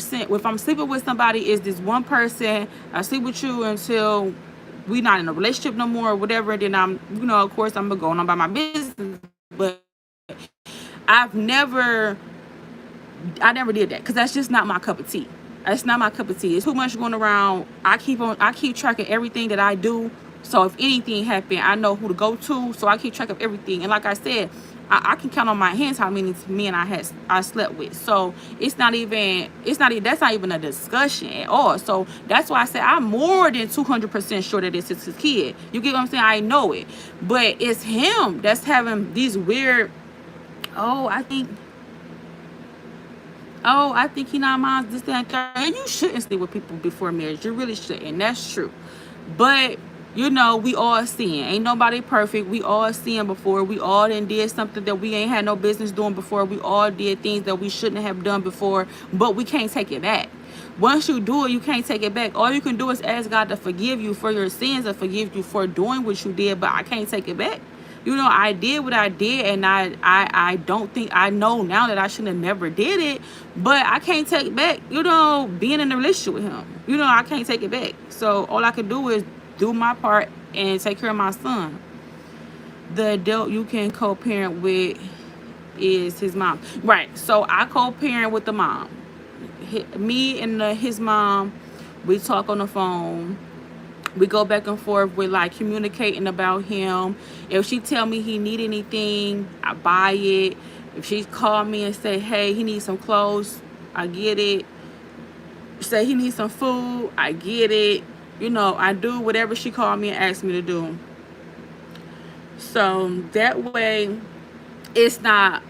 is this one person, I sleep with you until we not in a relationship no more or whatever, then I'm, of course I'm going on by my business. But I never did that, because that's just not my cup of tea. It's not my cup of tea. It's too much going around. I keep track of everything that I do. So if anything happened, I know who to go to. So I keep track of everything. And like I said, I can count on my hands how many men I slept with. So that's not even a discussion at all. So that's why I say I'm more than 200% sure that it's his kid. You get what I'm saying? I know it. But it's him that's having these weird, I think he not mine, this, that, and third. And you shouldn't sleep with people before marriage. You really shouldn't. That's true. But, we all sin. Ain't nobody perfect. We all sin before. We all did something that we ain't had no business doing before. We all did things that we shouldn't have done before. But we can't take it back. Once you do it, you can't take it back. All you can do is ask God to forgive you for your sins and forgive you for doing what you did. But I can't take it back. I did what I did, and I don't think, I know now that I should have never did it, but I can't take back, being in a relationship with him. I can't take it back. So all I can do is do my part and take care of my son. The adult you can co-parent with is his mom. Right, so I co-parent with the mom. Me and his mom, we talk on the phone. We go back and forth with like communicating about him. If she tell me he need anything, I buy it. If she call me and say, hey, he needs some clothes, I get it. Say he needs some food, I get it. I do whatever she called me and asked me to do. So that way it's not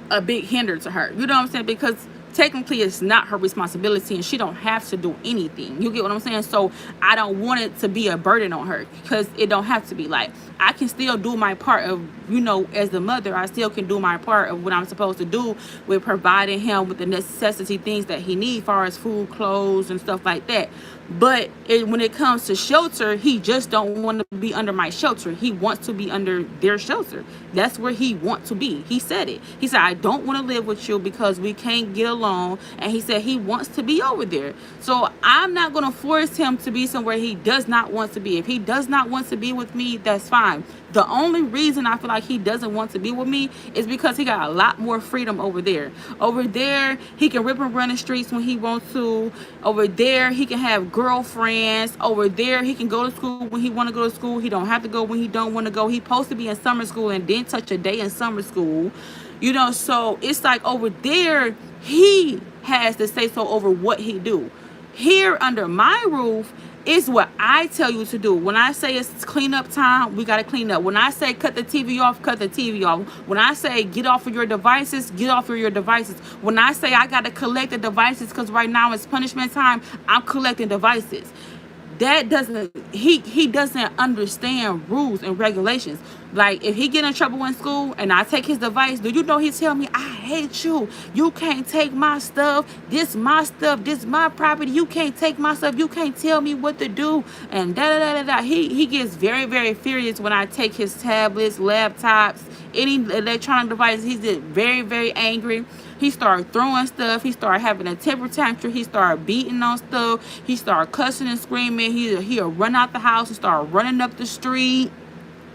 a big hinder to her. You know what I'm saying? Because technically it's not her responsibility and she don't have to do anything. You get what I'm saying? So I don't want it to be a burden on her, because it don't have to be. Like, I can still do my part of, as the mother, I still can do my part of what I'm supposed to do with providing him with the necessity things that he needs, as far as food, clothes, and stuff like that. But when it comes to shelter, he just don't want to be under my shelter. He wants to be under their shelter. That's where he wants to be. He said it. He said, I don't want to live with you because we can't get along. And he said he wants to be over there. So I'm not going to force him to be somewhere he does not want to be. If he does not want to be with me, that's fine. The only reason I feel like he doesn't want to be with me is because he got a lot more freedom over there. Over there, he can rip and run the streets when he wants to. Over there, he can have girlfriends. Over there, he can go to school when he want to go to school. He don't have to go when he don't want to go. He's supposed to be in summer school and didn't touch a day in summer school. So it's like over there, he has to say so over what he do. Here under my roof, it's what I tell you to do. When I say it's cleanup time, we got to clean up. When I say cut the TV off, cut the TV off. When I say get off of your devices, get off of your devices. When I say I got to collect the devices because right now it's punishment time, I'm collecting devices. That doesn't, he doesn't understand rules and regulations. Like, if he get in trouble in school and I take his device, do you know he tell me, I hate you. You can't take my stuff. This my stuff. This my property. You can't take my stuff. You can't tell me what to do. And da-da-da-da-da. He gets very, very furious when I take his tablets, laptops, any electronic device. He get very, very angry. He started throwing stuff. He started having a temper tantrum. He started beating on stuff. He started cussing and screaming. He'll run out the house and start running up the street.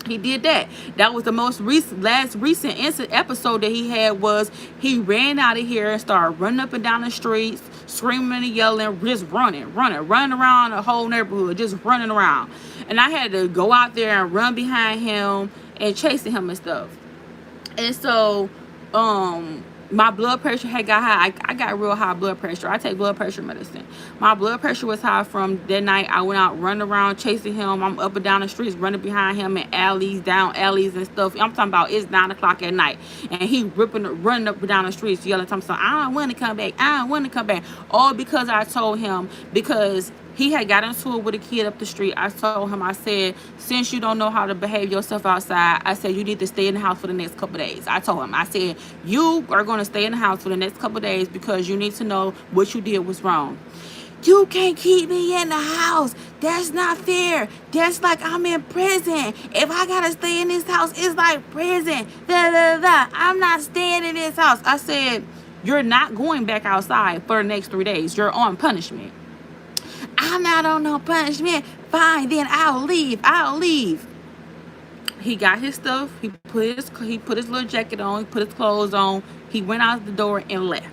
He did that. That was the most recent episode that he had. Was he ran out of here and started running up and down the streets, screaming and yelling, just running around the whole neighborhood, just running around. And I had to go out there and run behind him and chasing him and stuff. And so, my blood pressure had got high. I got real high blood pressure. I take blood pressure medicine. My blood pressure was high from that night. I went out running around chasing him. I'm up and down the streets running behind him in alleys, down alleys and stuff. I'm talking about it's 9 o'clock at night. And he running up and down the streets yelling, I don't want to come back. I don't want to come back. All because I told him, because he had got into it with a kid up the street. I told him, I said, since you don't know how to behave yourself outside, I said, you need to stay in the house for the next couple of days. I told him, I said, you are going to stay in the house for the next couple of days because you need to know what you did was wrong. You can't keep me in the house. That's not fair. That's like I'm in prison. If I got to stay in this house, it's like prison. I'm not staying in this house. I said, you're not going back outside for the next 3 days. You're on punishment. I'm not on no punishment. Fine, then I'll leave. He got his stuff. He put his little jacket on. He put his clothes on. He went out the door and left.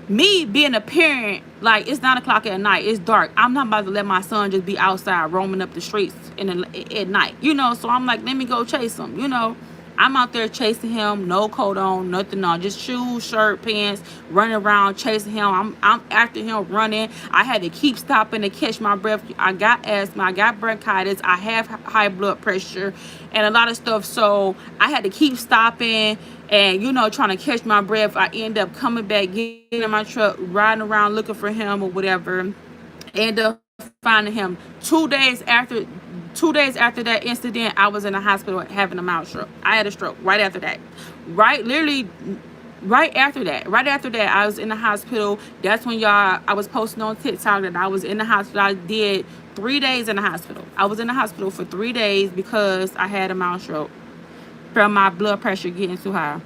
Me being a parent, like, it's 9 o'clock at night. It's dark. I'm not about to let my son just be outside roaming up the streets at night. So I'm like, let me go chase him. I'm out there chasing him, no coat on, nothing on, just shoes, shirt, pants, running around chasing him. I'm after him running. I had to keep stopping to catch my breath. I got asthma, I got bronchitis, I have high blood pressure and a lot of stuff. So I had to keep stopping and, trying to catch my breath. I end up coming back, getting in my truck, riding around looking for him or whatever. End up finding him 2 days after that incident. I was in the hospital having a mild stroke. I had a stroke right after that. Right after that, I was in the hospital. That's when I was posting on TikTok that I was in the hospital. I did 3 days in the hospital. I was in the hospital for 3 days because I had a mild stroke from my blood pressure getting too high.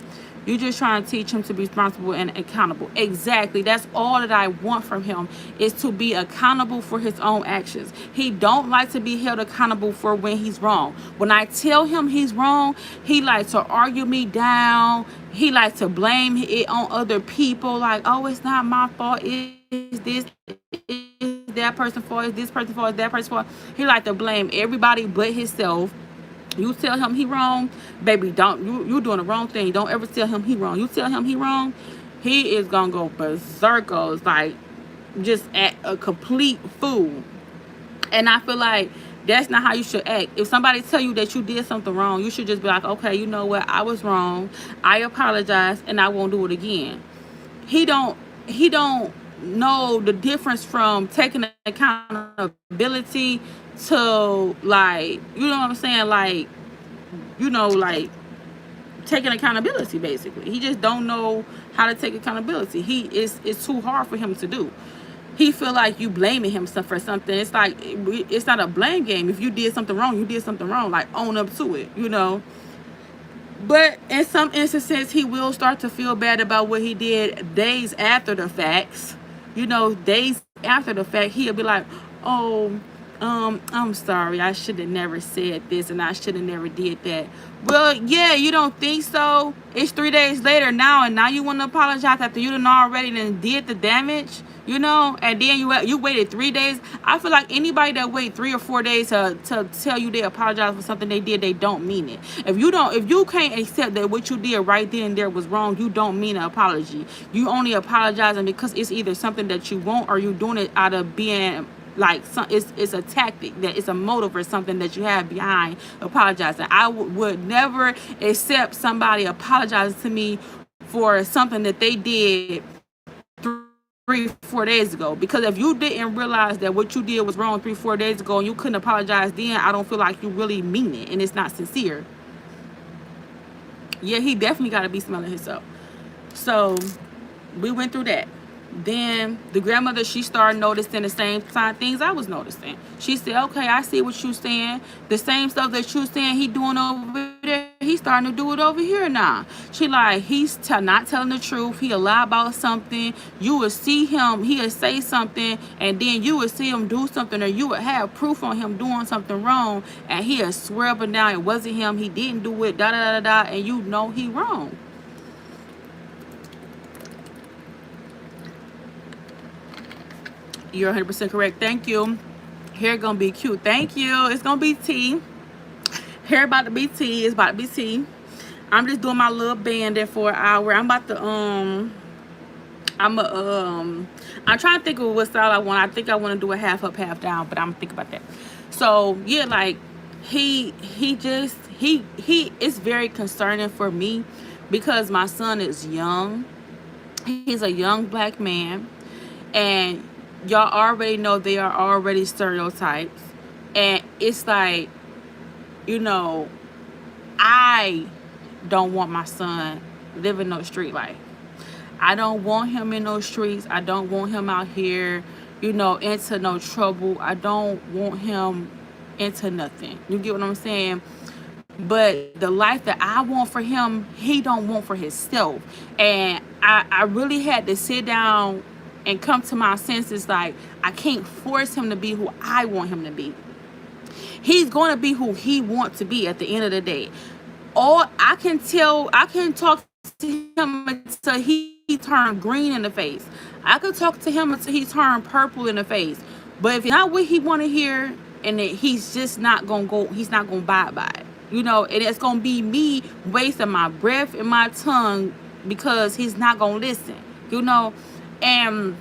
You're just trying to teach him to be responsible and accountable. Exactly. That's all that I want from him, is to be accountable for his own actions. He don't like to be held accountable for when he's wrong. When I tell him he's wrong, he likes to argue me down. He likes to blame it on other people. Like, oh, it's not my fault. It's this. It's that person's fault. It's this person's fault. It's that person's fault. He likes to blame everybody but himself. You tell him he wrong, baby, you doing the wrong thing. Don't ever tell him he wrong. You tell him he wrong, he is gonna go berserkers, like just at a complete fool. And I feel like That's not how you should act. If somebody tell you that you did something wrong, you should just be like, okay, you know what, I was wrong, I apologize, and I won't do it again. He don't know the difference from taking accountability to, like, you know what I'm saying, like, like taking accountability. Basically, he just don't know how to take accountability. It's too hard for him to do. He feel like you blaming him for something. It's like, it's not a blame game. If you did something wrong, you did something wrong. Like, own up to it. But in some instances, he will start to feel bad about what he did days after the facts. Days after the fact, he'll be like, oh, I'm sorry, I should have never said this, and I should have never did that. Well, yeah, you don't think so? It's 3 days later now, and now you want to apologize after you done already did the damage, and then you waited 3 days. I feel like anybody that wait 3 or 4 days to tell you they apologize for something they did, they don't mean it. If you can't accept that what you did right then and there was wrong, you don't mean an apology. You only apologizing because it's either something that you want, or you doing it out of being like, it's a tactic, that it's a motive or something that you have behind apologizing. I would never accept somebody apologizing to me for something that they did 3-4 days ago, because if you didn't realize that what you did was wrong 3-4 days ago and you couldn't apologize then, I don't feel like you really mean it and it's not sincere. Yeah, he definitely got to be smelling himself. So we went through that. Then the grandmother, she started noticing the same things I was noticing. She said, okay, I see what you saying. The same stuff that you saying he doing over there, he's starting to do it over here now. She like, he's not telling the truth. He'll lie about something. You will see him, he'll say something, and then you will see him do something, or you would have proof on him doing something wrong, and he'll swear up and down it wasn't him, he didn't do it, da-da-da-da, and you know he wrong. You're 100% correct. Thank you. Hair gonna be cute. Thank you. It's gonna be tea. Hair about to be tea. It's about to be tea. I'm just doing my little banding for an hour. I'm about to I'm trying to think of what style I want. I think I want to do a half up, half down, but I'm gonna think about that. So yeah, like he is very concerning for me because my son is young. He's a young black man, and y'all already know they are already stereotypes, and it's like, I don't want my son living no street life. I don't want him in those streets. I don't want him out here, into no trouble. I don't want him into nothing. You get what I'm saying? But the life that I want for him, he don't want for himself. And I really had to sit down and come to my senses, like, I can't force him to be who I want him to be. He's going to be who he wants to be at the end of the day. All I can talk to him until he turn green in the face. I could talk to him until he turn purple in the face. But if it's not what he want to hear, and he's just not going to go, he's not going to abide by it. And it's going to be me wasting my breath and my tongue because he's not going to listen. And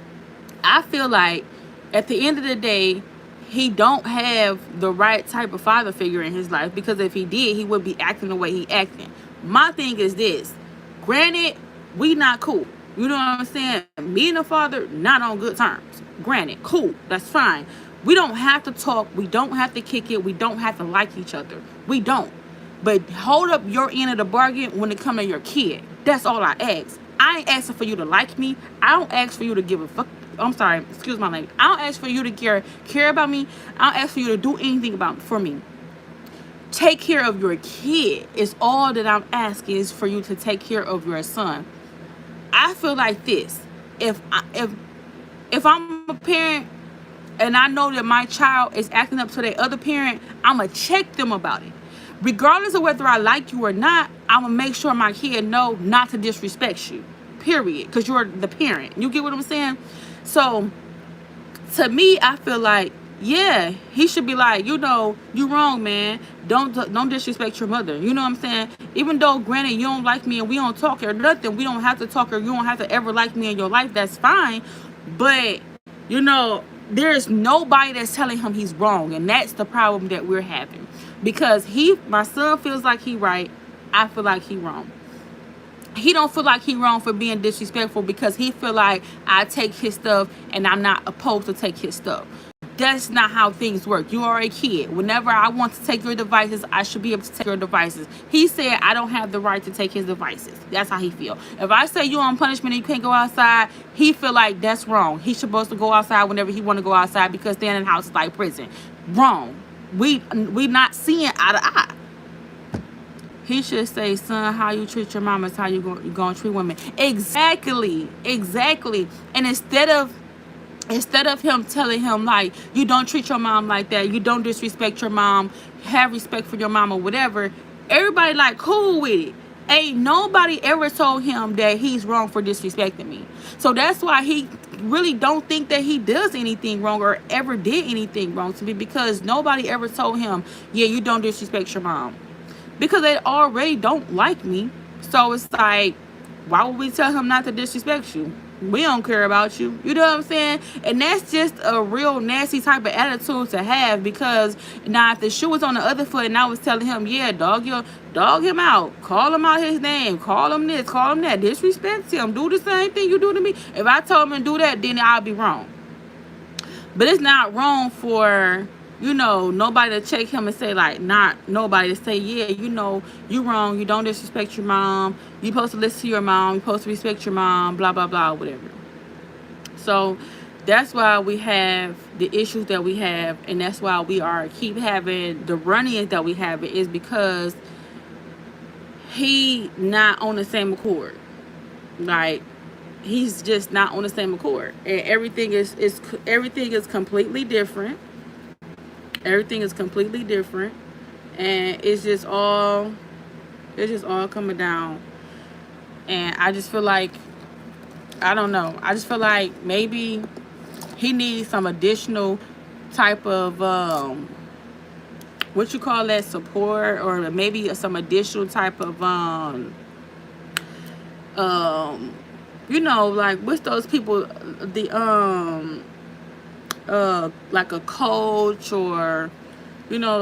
I feel like at the end of the day, he don't have the right type of father figure in his life, because if he did, he would be acting the way he acting. My thing is this. Granted, we not cool. You know what I'm saying? Me and the father, not on good terms. Granted, cool. That's fine. We don't have to talk. We don't have to kick it. We don't have to like each other. We don't. But hold up your end of the bargain when it comes to your kid. That's all I ask. I ain't asking for you to like me. I don't ask for you to give a fuck. I'm sorry, excuse my language. I don't ask for you to care about me. I don't ask for you to do anything for me. Take care of your kid is all that I'm asking, is for you to take care of your son. I feel like this. If I'm a parent and I know that my child is acting up to their other parent, I'm going to check them about it. Regardless of whether I like you or not, I'm going to make sure my kid know not to disrespect you. Period. Because you're the parent. You get what I'm saying? So, to me, I feel like, yeah, he should be like, you wrong, man. Don't disrespect your mother. You know what I'm saying? Even though, granted, you don't like me and we don't talk or nothing, we don't have to talk, or you don't have to ever like me in your life. That's fine. But, there's nobody that's telling him he's wrong, and that's the problem that we're having. Because my son feels like he right, I feel like he wrong. He don't feel like he wrong for being disrespectful because he feel like I take his stuff and I'm not opposed to take his stuff. That's not how things work. You are a kid. Whenever I want to take your devices, I should be able to take your devices. He said I don't have the right to take his devices. That's how he feel. If I say you on punishment and you can't go outside, he feel like that's wrong. He's supposed to go outside whenever he want to go outside because staying in the house is like prison. Wrong. We not seeing eye to eye. He should say, son, how you treat your mom is how you going to treat women. Exactly. And instead of him telling him, like, you don't treat your mom like that, you don't disrespect your mom, have respect for your mom or whatever, everybody like cool with it. Ain't nobody ever told him that he's wrong for disrespecting me. So that's why he really don't think that he does anything wrong or ever did anything wrong to me, because nobody ever told him, yeah, you don't disrespect your mom. Because they already don't like me. So it's like, why would we tell him not to disrespect you? We don't care about you. You know what I'm saying? And that's just a real nasty type of attitude to have, because now if the shoe was on the other foot and I was telling him, yeah, dog him out. Call him out his name. Call him this, call him that. Disrespect him. Do the same thing you do to me. If I told him to do that, then I'll be wrong. But it's not wrong for, nobody to check him and say, like, not nobody to say, yeah, you wrong. You don't disrespect your mom. You supposed to listen to your mom. You supposed to respect your mom, blah, blah, blah, whatever. So that's why we have the issues that we have, and that's why we keep having the run-ins that we have, is because he not on the same accord. Like, he's just not on the same accord, and everything is completely different. Everything is completely different, and it's just all coming down. And I just feel like, I don't know, I just feel like maybe he needs some additional type of what you call that, support, or maybe some additional type of like, what's those people, like a coach, or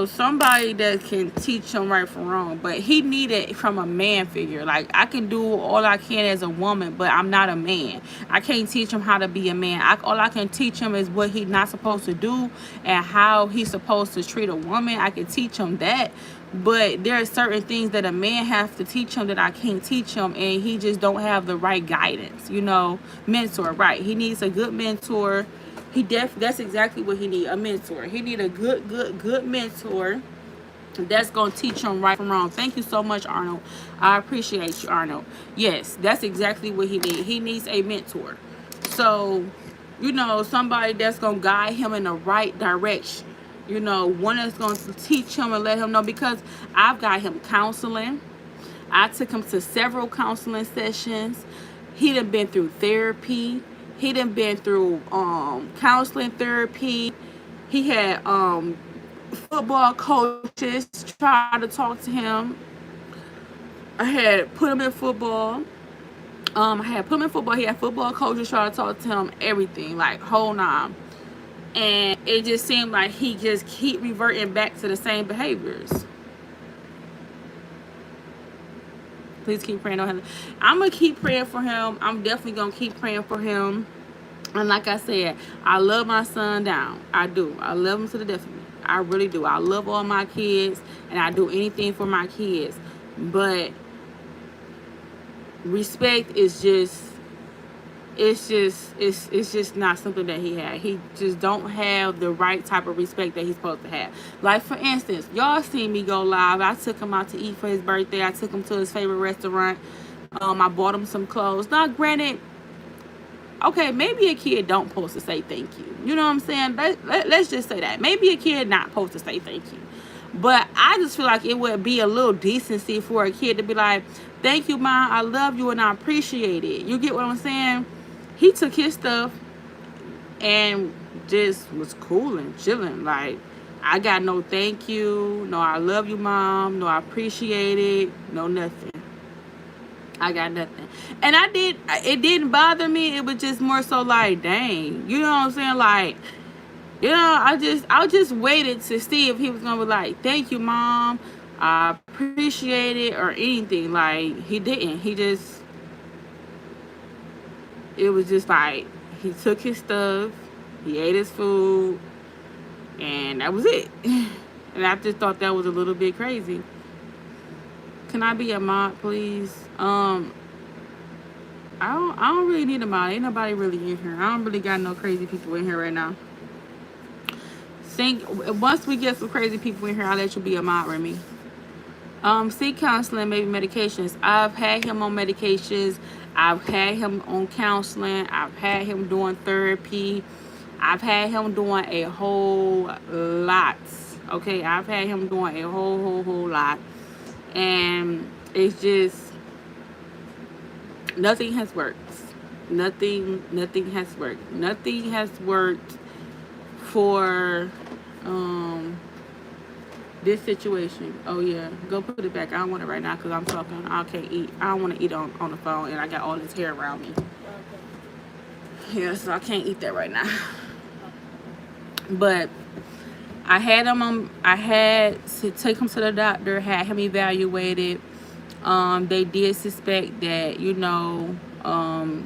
somebody that can teach him right from wrong. But he needed from a man figure. Like, I can do all I can as a woman, but I'm not a man. I can't teach him how to be a man. All I can teach him is what he's not supposed to do and how he's supposed to treat a woman. I can teach him that, but there are certain things that a man has to teach him that I can't teach him, and he just don't have the right guidance, mentor. Right, he needs a good mentor. That's exactly what he need, a mentor. He need a good mentor that's going to teach him right from wrong. Thank you so much, Arnold. I appreciate you, Arnold. Yes, that's exactly what he needs. He needs a mentor. So, somebody that's going to guide him in the right direction. One that's going to teach him and let him know, because I've got him counseling. I took him to several counseling sessions. He done been through therapy. He done been through counseling, therapy. He had football coaches try to talk to him. I had put him in football. He had football coaches try to talk to him, everything, like whole nine. And it just seemed like he just keep reverting back to the same behaviors. Please keep praying on him. I'm going to keep praying for him. I'm definitely going to keep praying for him. And like I said, I love my son down. I do. I love him to the death of me. I really do. I love all my kids, and I do anything for my kids. But respect is just, it's just not something that he had. He just don't have the right type of respect that he's supposed to have. Like, for instance, y'all seen me go live. I took him out to eat for his birthday. I took him to his favorite restaurant. I bought him some clothes. Now, granted, okay, maybe a kid don't supposed to say thank you. You know what I'm saying? Let's just say that. Maybe a kid not supposed to say thank you. But I just feel like it would be a little decency for a kid to be like, thank you, Mom. I love you and I appreciate it. You get what I'm saying? He took his stuff and just was cool and chilling. Like, I got no thank you, no I love you, Mom, no I appreciate it, no nothing. I got nothing. And it didn't bother me. It was just more so like, dang. You know what I'm saying? Like, You know, I just waited to see if he was gonna be like, "Thank you, mom, I appreciate it," or anything. Like, he didn't. He just, it was just like he took his stuff, he ate his food, and that was it. And I just thought that was a little bit crazy. Can I be a mod, please? I don't really need a mod. Ain't nobody really in here. I don't really got no crazy people in here right now. Once we get some crazy people in here, I'll let you be a mod with me. Seek counseling, maybe medications. I've had him on medications. I've had him on counseling. I've had him doing therapy. I've had him doing a whole lot. Okay, I've had him doing a whole lot. And it's just, nothing has worked. Nothing has worked. Nothing has worked for this situation. Oh yeah, go put it back. I don't want it right now because I'm talking. I can't eat. I don't want to eat on the phone, and I got all this hair around me. Yeah, so I can't eat that right now. But I had to take him to the doctor, had him evaluated. They did suspect that, you know,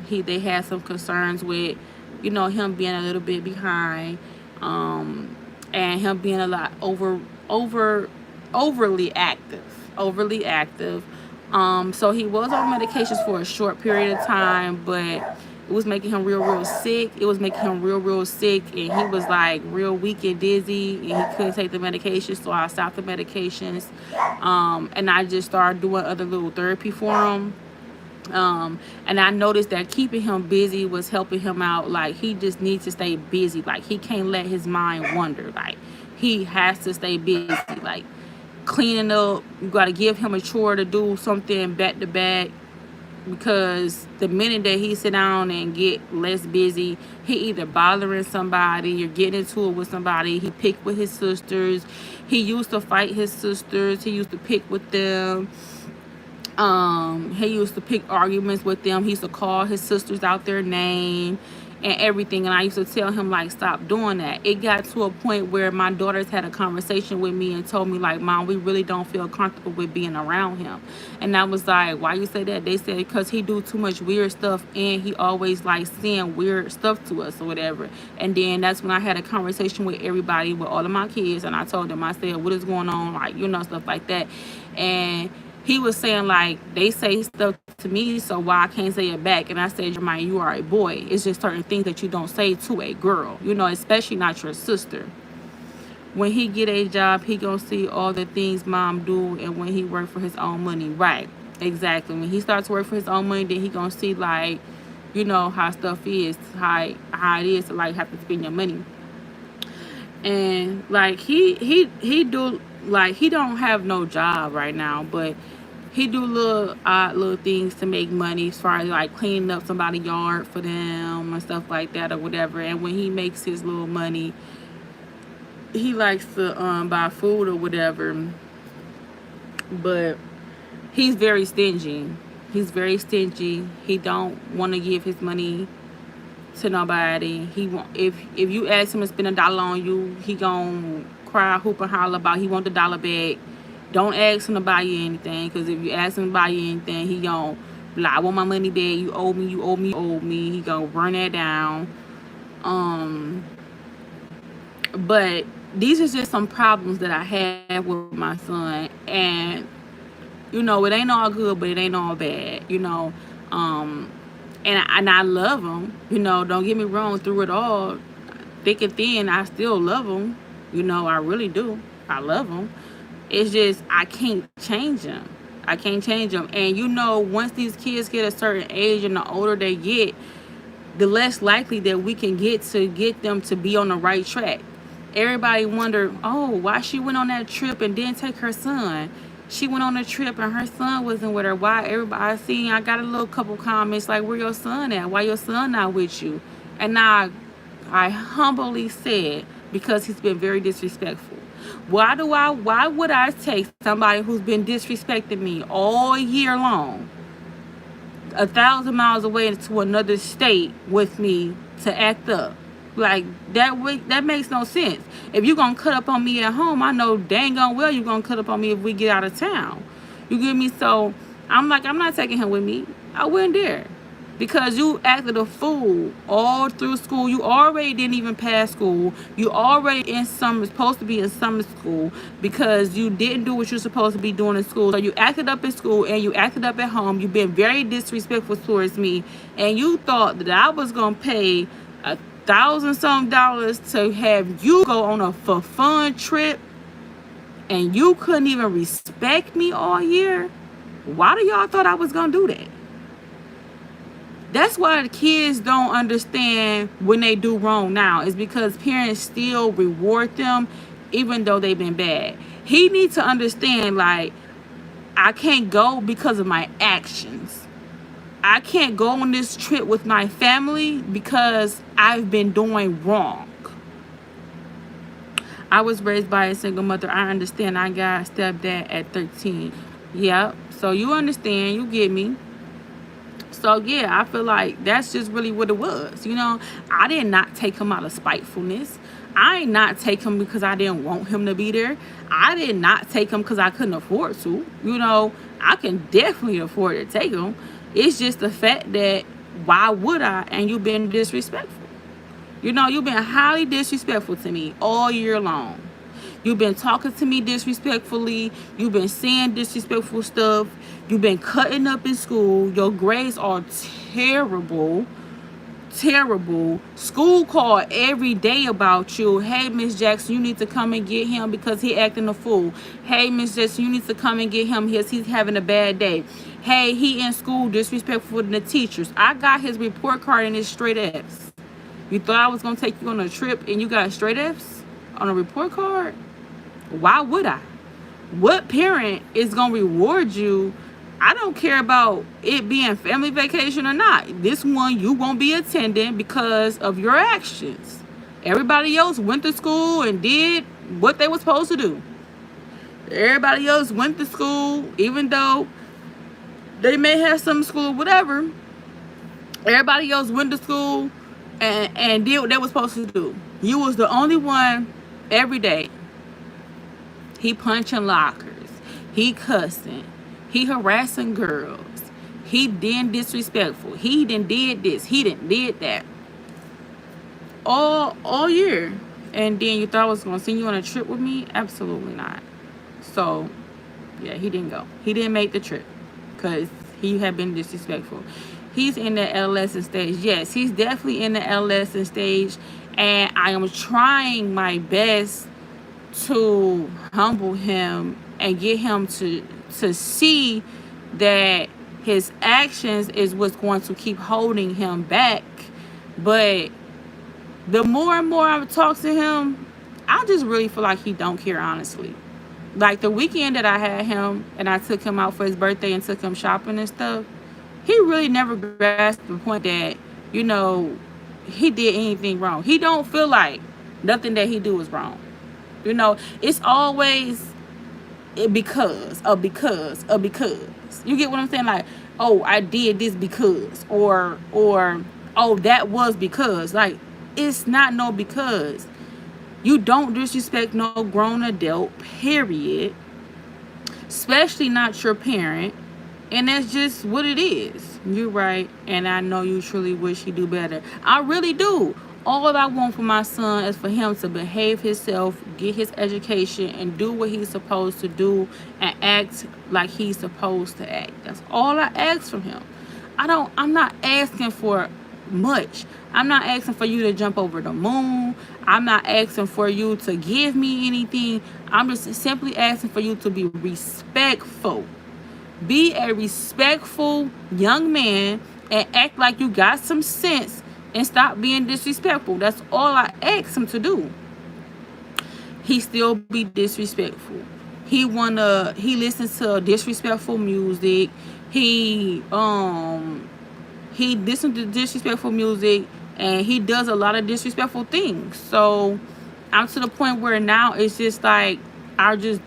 they had some concerns with, you know, him being a little bit behind, and him being a lot overly active. So he was on medications for a short period of time, but it was making him real sick. It was making him real sick, and he was like real weak and dizzy, and he couldn't take the medication. So I stopped the medications, and I just started doing other little therapy for him. And I noticed that keeping him busy was helping him out. Like, he just needs to stay busy. Like, he can't let his mind wander. Like, he has to stay busy. Like, cleaning up, you got to give him a chore to do something back to back, because the minute that he sit down and get less busy, he either bothering somebody, you're getting into it with somebody. He picked with his sisters. He used to fight his sisters. He used to pick with them. He used to pick arguments with them. He used to call his sisters out their name and everything, and I used to tell him, like, stop doing that. It got to a point where my daughters had a conversation with me and told me, like, Mom, we really don't feel comfortable with being around him. And I was like, why you say that? They said because he do too much weird stuff, and he always like saying weird stuff to us or whatever. And then that's when I had a conversation with everybody, with all of my kids, and I told them, I said, what is going on, like, you know, stuff like that. And he was saying, like, they say stuff to me, so why I can't say it back? And I said, Jeremiah, you are a boy. It's just certain things that you don't say to a girl, you know, especially not your sister. When he get a job, he gonna see all the things mom do, and when he work for his own money. Right, exactly. When he starts to work for his own money, then he gonna see, like, you know, how stuff is, how it is to, like, have to spend your money. And, like, he do, like, he don't have no job right now, but he do little odd little things to make money, as far as like cleaning up somebody's yard for them and stuff like that or whatever. And when he makes his little money, he likes to buy food or whatever. But he's very stingy. He don't want to give his money to nobody. He won't, if you ask him to spend $1 on you, he gonna cry, hoop and holler about he want the dollar back. Don't ask him to buy you anything, because if you ask him to buy you anything, he gon' be like, I want my money back. You owe me. He gonna burn that down. But these are just some problems that I have with my son, and you know, it ain't all good, but it ain't all bad, you know. And I love him, you know. Don't get me wrong. Through it all, thick and thin, I still love him. You know, I really do. I love him. It's just I can't change them. And you know, once these kids get a certain age and the older they get, the less likely that we can get them to be on the right track. Everybody wonder, oh, why she went on that trip and didn't take her son. She went on a trip and her son wasn't with her. Why? Everybody I got a little couple comments like, where your son at? Why your son not with you? And I humbly said, because he's been very disrespectful. Why would I take somebody who's been disrespecting me all year long 1,000 miles away into another state with me to act up? Like, that makes no sense. If you're gonna cut up on me at home, I know dang on well you're gonna cut up on me if we get out of town. You get me? So I'm like, I'm not taking him with me. I wouldn't dare. Because you acted a fool all through school. You already didn't even pass school. You already supposed to be in summer school because you didn't do what you're supposed to be doing in school. So you acted up in school and you acted up at home. You've been very disrespectful towards me. And you thought that I was going to pay $1,000-some to have you go on a for fun trip, and you couldn't even respect me all year. Why do y'all thought I was going to do that? That's why the kids don't understand when they do wrong now. Is because parents still reward them even though they've been bad. He needs to understand, like, I can't go because of my actions. I can't go on this trip with my family because I've been doing wrong. I was raised by a single mother. I understand. I got a stepdad at 13. Yep. So you understand. You get me. So yeah, I feel like that's just really what it was. You know, I did not take him out of spitefulness. I did not take him because I didn't want him to be there. I did not take him because I couldn't afford to. You know, I can definitely afford to take him. It's just the fact that why would I? And you've been disrespectful. You know, you've been highly disrespectful to me all year long. You've been talking to me disrespectfully. You've been saying disrespectful stuff. You've been cutting up in school. Your grades are terrible. Terrible. School called every day about you. Hey, Miss Jackson, you need to come and get him because he acting a fool. Hey, Miss Jackson, you need to come and get him because he's having a bad day. Hey, he in school disrespectful to the teachers. I got his report card and it's straight F's. You thought I was going to take you on a trip and you got straight F's on a report card? Why would I? What parent is going to reward you? I don't care about it being family vacation or not. This one you won't be attending because of your actions. Everybody else went to school and did what they were supposed to do. Everybody else went to school, even though they may have some school, whatever. Everybody else went to school and did what they were supposed to do. You was the only one every day. He punching lockers. He cussing. He harassing girls. He done disrespectful. He done did this. He done did that. All year. And then you thought I was going to send you on a trip with me? Absolutely not. So, yeah, he didn't go. He didn't make the trip because he had been disrespectful. He's in the adolescent stage. Yes, he's definitely in the adolescent stage. And I am trying my best to humble him and get him to see that his actions is what's going to keep holding him back. But the more and more I talk to him, I just really feel like he don't care, honestly. Like the weekend that I had him and I took him out for his birthday and took him shopping and stuff, he really never grasped the point that, you know, he did anything wrong. He don't feel like nothing that he do is wrong. You know, it's always because. You get what I'm saying? Like, oh, I did this because, or oh, that was because. Like, it's not no because. You don't disrespect no grown adult, period. Especially not your parent. And that's just what it is. You're right. And I know you truly wish he do better. I really do. All I want for my son is for him to behave himself, get his education, and do what he's supposed to do and act like he's supposed to act. That's all I ask from him. I'm not asking for much. I'm not asking for you to jump over the moon. I'm not asking for you to give me anything. I'm just simply asking for you to be respectful. Be a respectful young man and act like you got some sense and stop being disrespectful. That's all I ask him to do. He still be disrespectful. He listens to disrespectful music. He listens to disrespectful music and he does a lot of disrespectful things. So I'm to the point where now it's just like I just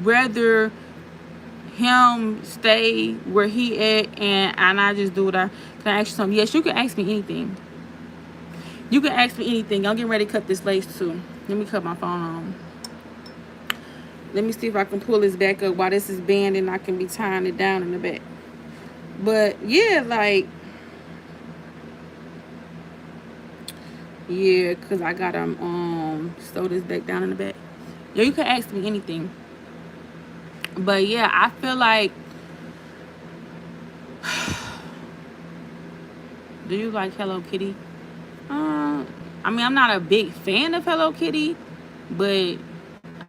rather him stay where he at and I just do what I can. I ask you something? Yes, you can ask me anything. You can ask me anything. I'm getting ready to cut this lace too. Let me cut my phone on. Let me see if I can pull this back up while this is banned and I can be tying it down in the back. But yeah, like, yeah, cause I gotta sew this back down in the back. Yeah, you can ask me anything. But yeah, I feel like, do you like Hello Kitty? I mean, I'm not a big fan of Hello Kitty, but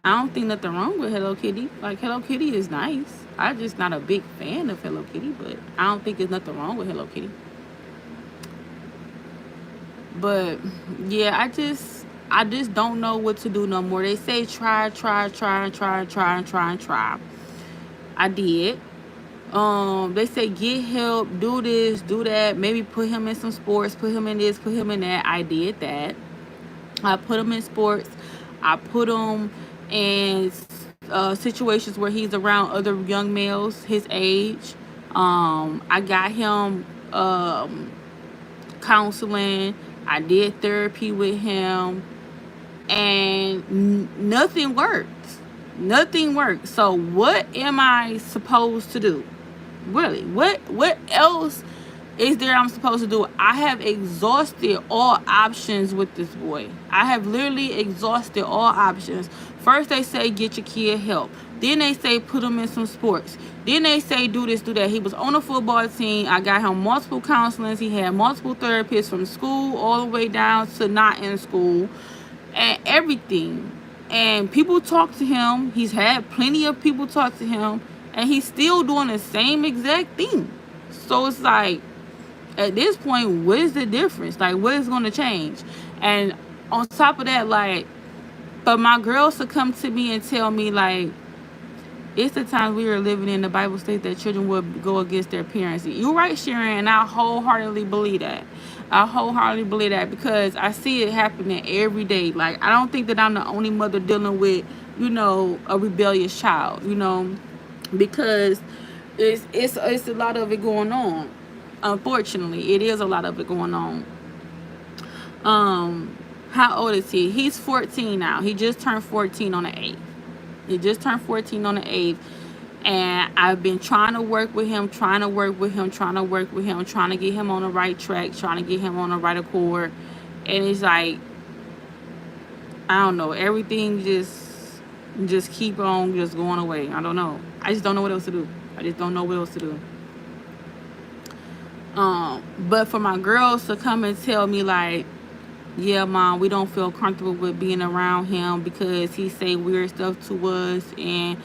I don't think nothing wrong with Hello Kitty. Like, Hello Kitty is nice. I'm just not a big fan of Hello Kitty, but I don't think there's nothing wrong with Hello Kitty. But yeah, I just don't know what to do no more. They say try. I did. They say get help, do this, do that, maybe put him in some sports, put him in this, put him in that. I did that. I put him in sports. I put him in situations where he's around other young males his age. I got him counseling. I did therapy with him, and nothing worked. Nothing worked. So what am I supposed to do? Really, what else is there I'm supposed to do? I have exhausted all options with this boy. I have literally exhausted all options. First they say get your kid help, then they say put him in some sports, then they say do this, do that. He was on a football team. I got him multiple counselings. He had multiple therapists from school all the way down to not in school and everything. And people talk to him. He's had plenty of people talk to him, and he's still doing the same exact thing. So it's like, at this point, what is the difference? Like, what is going to change? And on top of that, like, but my girls to come to me and tell me, like, it's the times we are living in, the Bible states that children will go against their parents. You're right, Sharon, and I wholeheartedly believe that. I wholeheartedly believe that because I see it happening every day. Like, I don't think that I'm the only mother dealing with, you know, a rebellious child, you know, because it's a lot of it going on. Unfortunately, it is a lot of it going on. How old is he? He's 14 now. He just turned 14 on the 8th. He just turned 14 on the 8th. And I've been trying to work with him, trying to get him on the right track, trying to get him on the right accord. And it's like, I don't know, everything just keep on just going away. I don't know. I just don't know what else to do. But for my girls to come and tell me, like, yeah, Mom, we don't feel comfortable with being around him because he say weird stuff to us, and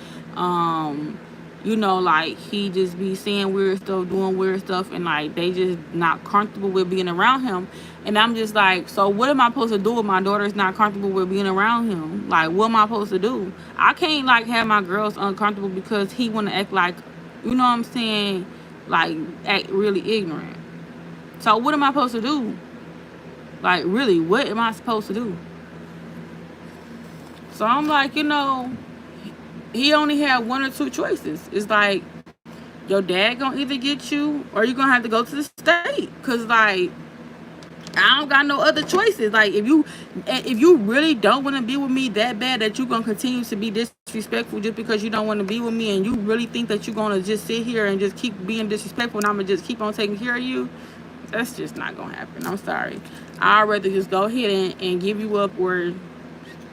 you know, like, he just be saying weird stuff, doing weird stuff, and like they just not comfortable with being around him. And I'm just like, so what am I supposed to do if my daughter's not comfortable with being around him? Like, what am I supposed to do? I can't like have my girls uncomfortable because he want to act like, you know what I'm saying, like act really ignorant. So what am I supposed to do? Like, really, what am I supposed to do? So I'm like, you know, he only had one or two choices. It's like, your dad gonna either get you or you're gonna have to go to the state. Cause like, I don't got no other choices. Like, if you really don't want to be with me that bad that you're gonna continue to be disrespectful just because you don't want to be with me, and you really think that you're gonna just sit here and just keep being disrespectful and I'm gonna just keep on taking care of you, that's just not gonna happen. I'm sorry. I'd rather just go ahead and give you up or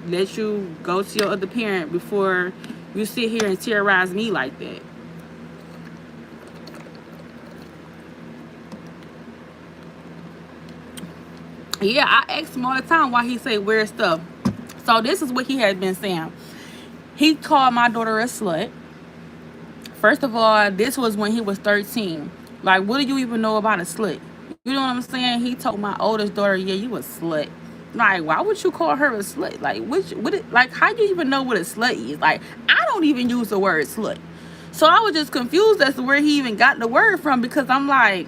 let you go to your other parent before you sit here and terrorize me like that. Yeah, I ask him all the time why he say weird stuff. So this is what he has been saying. He called my daughter a slut. First of all, this was when he was 13. Like, what do you even know about a slut? You know what I'm saying? He told my oldest daughter, yeah, you a slut. Like, why would you call her a slut? Like, how do you even know what a slut is? Like, I don't even use the word slut. So I was just confused as to where he even got the word from, because I'm like,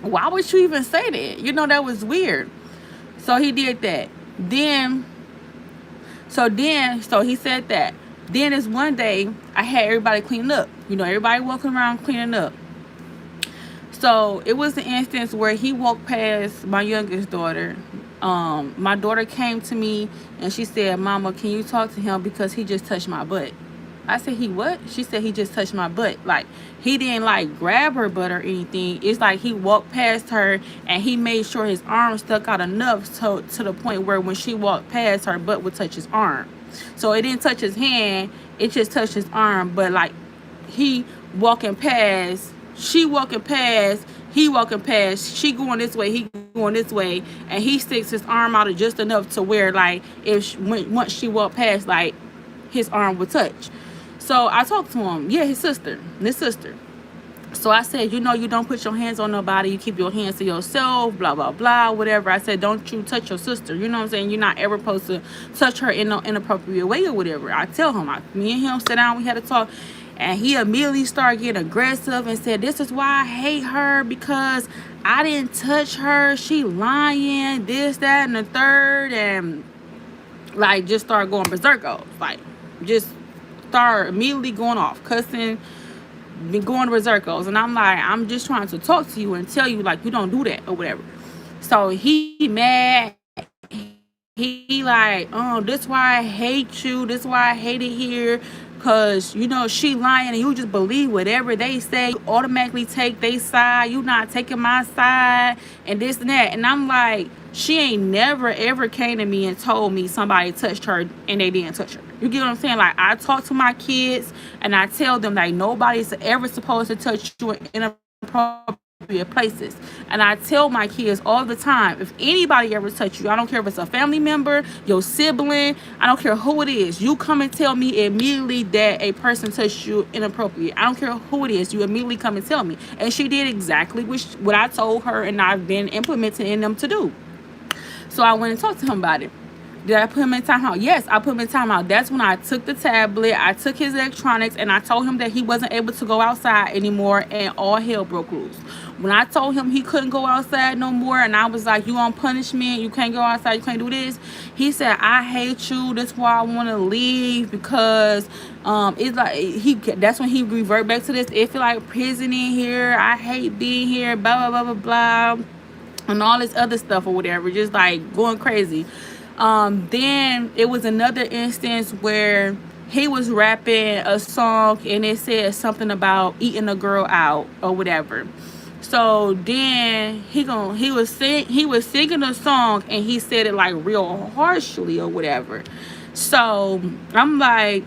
why would you even say that? You know, that was weird. So he did that. So he said that. Then this one day, I had everybody cleaning up. You know, everybody walking around cleaning up. So it was an instance where he walked past my youngest daughter, My daughter came to me and she said, Mama, can you talk to him because he just touched my butt? I said, he what? She said, he just touched my butt. Like, he didn't like grab her butt or anything. It's like he walked past her and he made sure his arm stuck out enough to the point where when she walked past, her butt would touch his arm. So it didn't touch his hand, it just touched his arm. But like, he walking past, she walking past, he walking past, she going this way, he going this way, and he sticks his arm out just enough to where like once she walked past, like his arm would touch. So I talked to him. Yeah, his sister. So I said, you don't put your hands on nobody. You keep your hands to yourself, blah, blah, blah, whatever. I said, don't you touch your sister. You know what I'm saying? You're not ever supposed to touch her in an inappropriate way or whatever. I tell him, me and him sat down, we had a talk. And he immediately started getting aggressive and said, this is why I hate her, because I didn't touch her. She lying, this, that, and the third. And like just started going berserko. Like just start immediately going off, cussing, been going to berserkos. And I'm like, I'm just trying to talk to you and tell you like you don't do that or whatever. So he mad. He like, this why I hate you. This why I hate it here. Cause she lying and you just believe whatever they say. You automatically take their side. You not taking my side and this and that. And I'm like, she ain't never ever came to me and told me somebody touched her and they didn't touch her. You get what I'm saying? Like, I talk to my kids and I tell them like nobody's ever supposed to touch you in inappropriate places. And I tell my kids all the time, if anybody ever touch you, I don't care if it's a family member, your sibling, I don't care who it is, you come and tell me immediately that a person touched you inappropriate. I don't care who it is, you immediately come and tell me. And she did exactly what I told her and I've been implementing them to do. So I went and talked to him about it. Did I put him in timeout? Yes, I put him in timeout. That's when I took the tablet, I took his electronics, and I told him that he wasn't able to go outside anymore, and all hell broke loose. When I told him he couldn't go outside no more, and I was like, you on punishment, you can't go outside, you can't do this, he said, I hate you, that's why I want to leave, because it's like, that's when he revert back to this, it feel like prison in here, I hate being here, blah, blah, blah, blah, blah, and all this other stuff or whatever, just like going crazy. Then it was another instance where he was rapping a song and it said something about eating a girl out or whatever. So then he was singing a song and he said it like real harshly or whatever. So I'm like,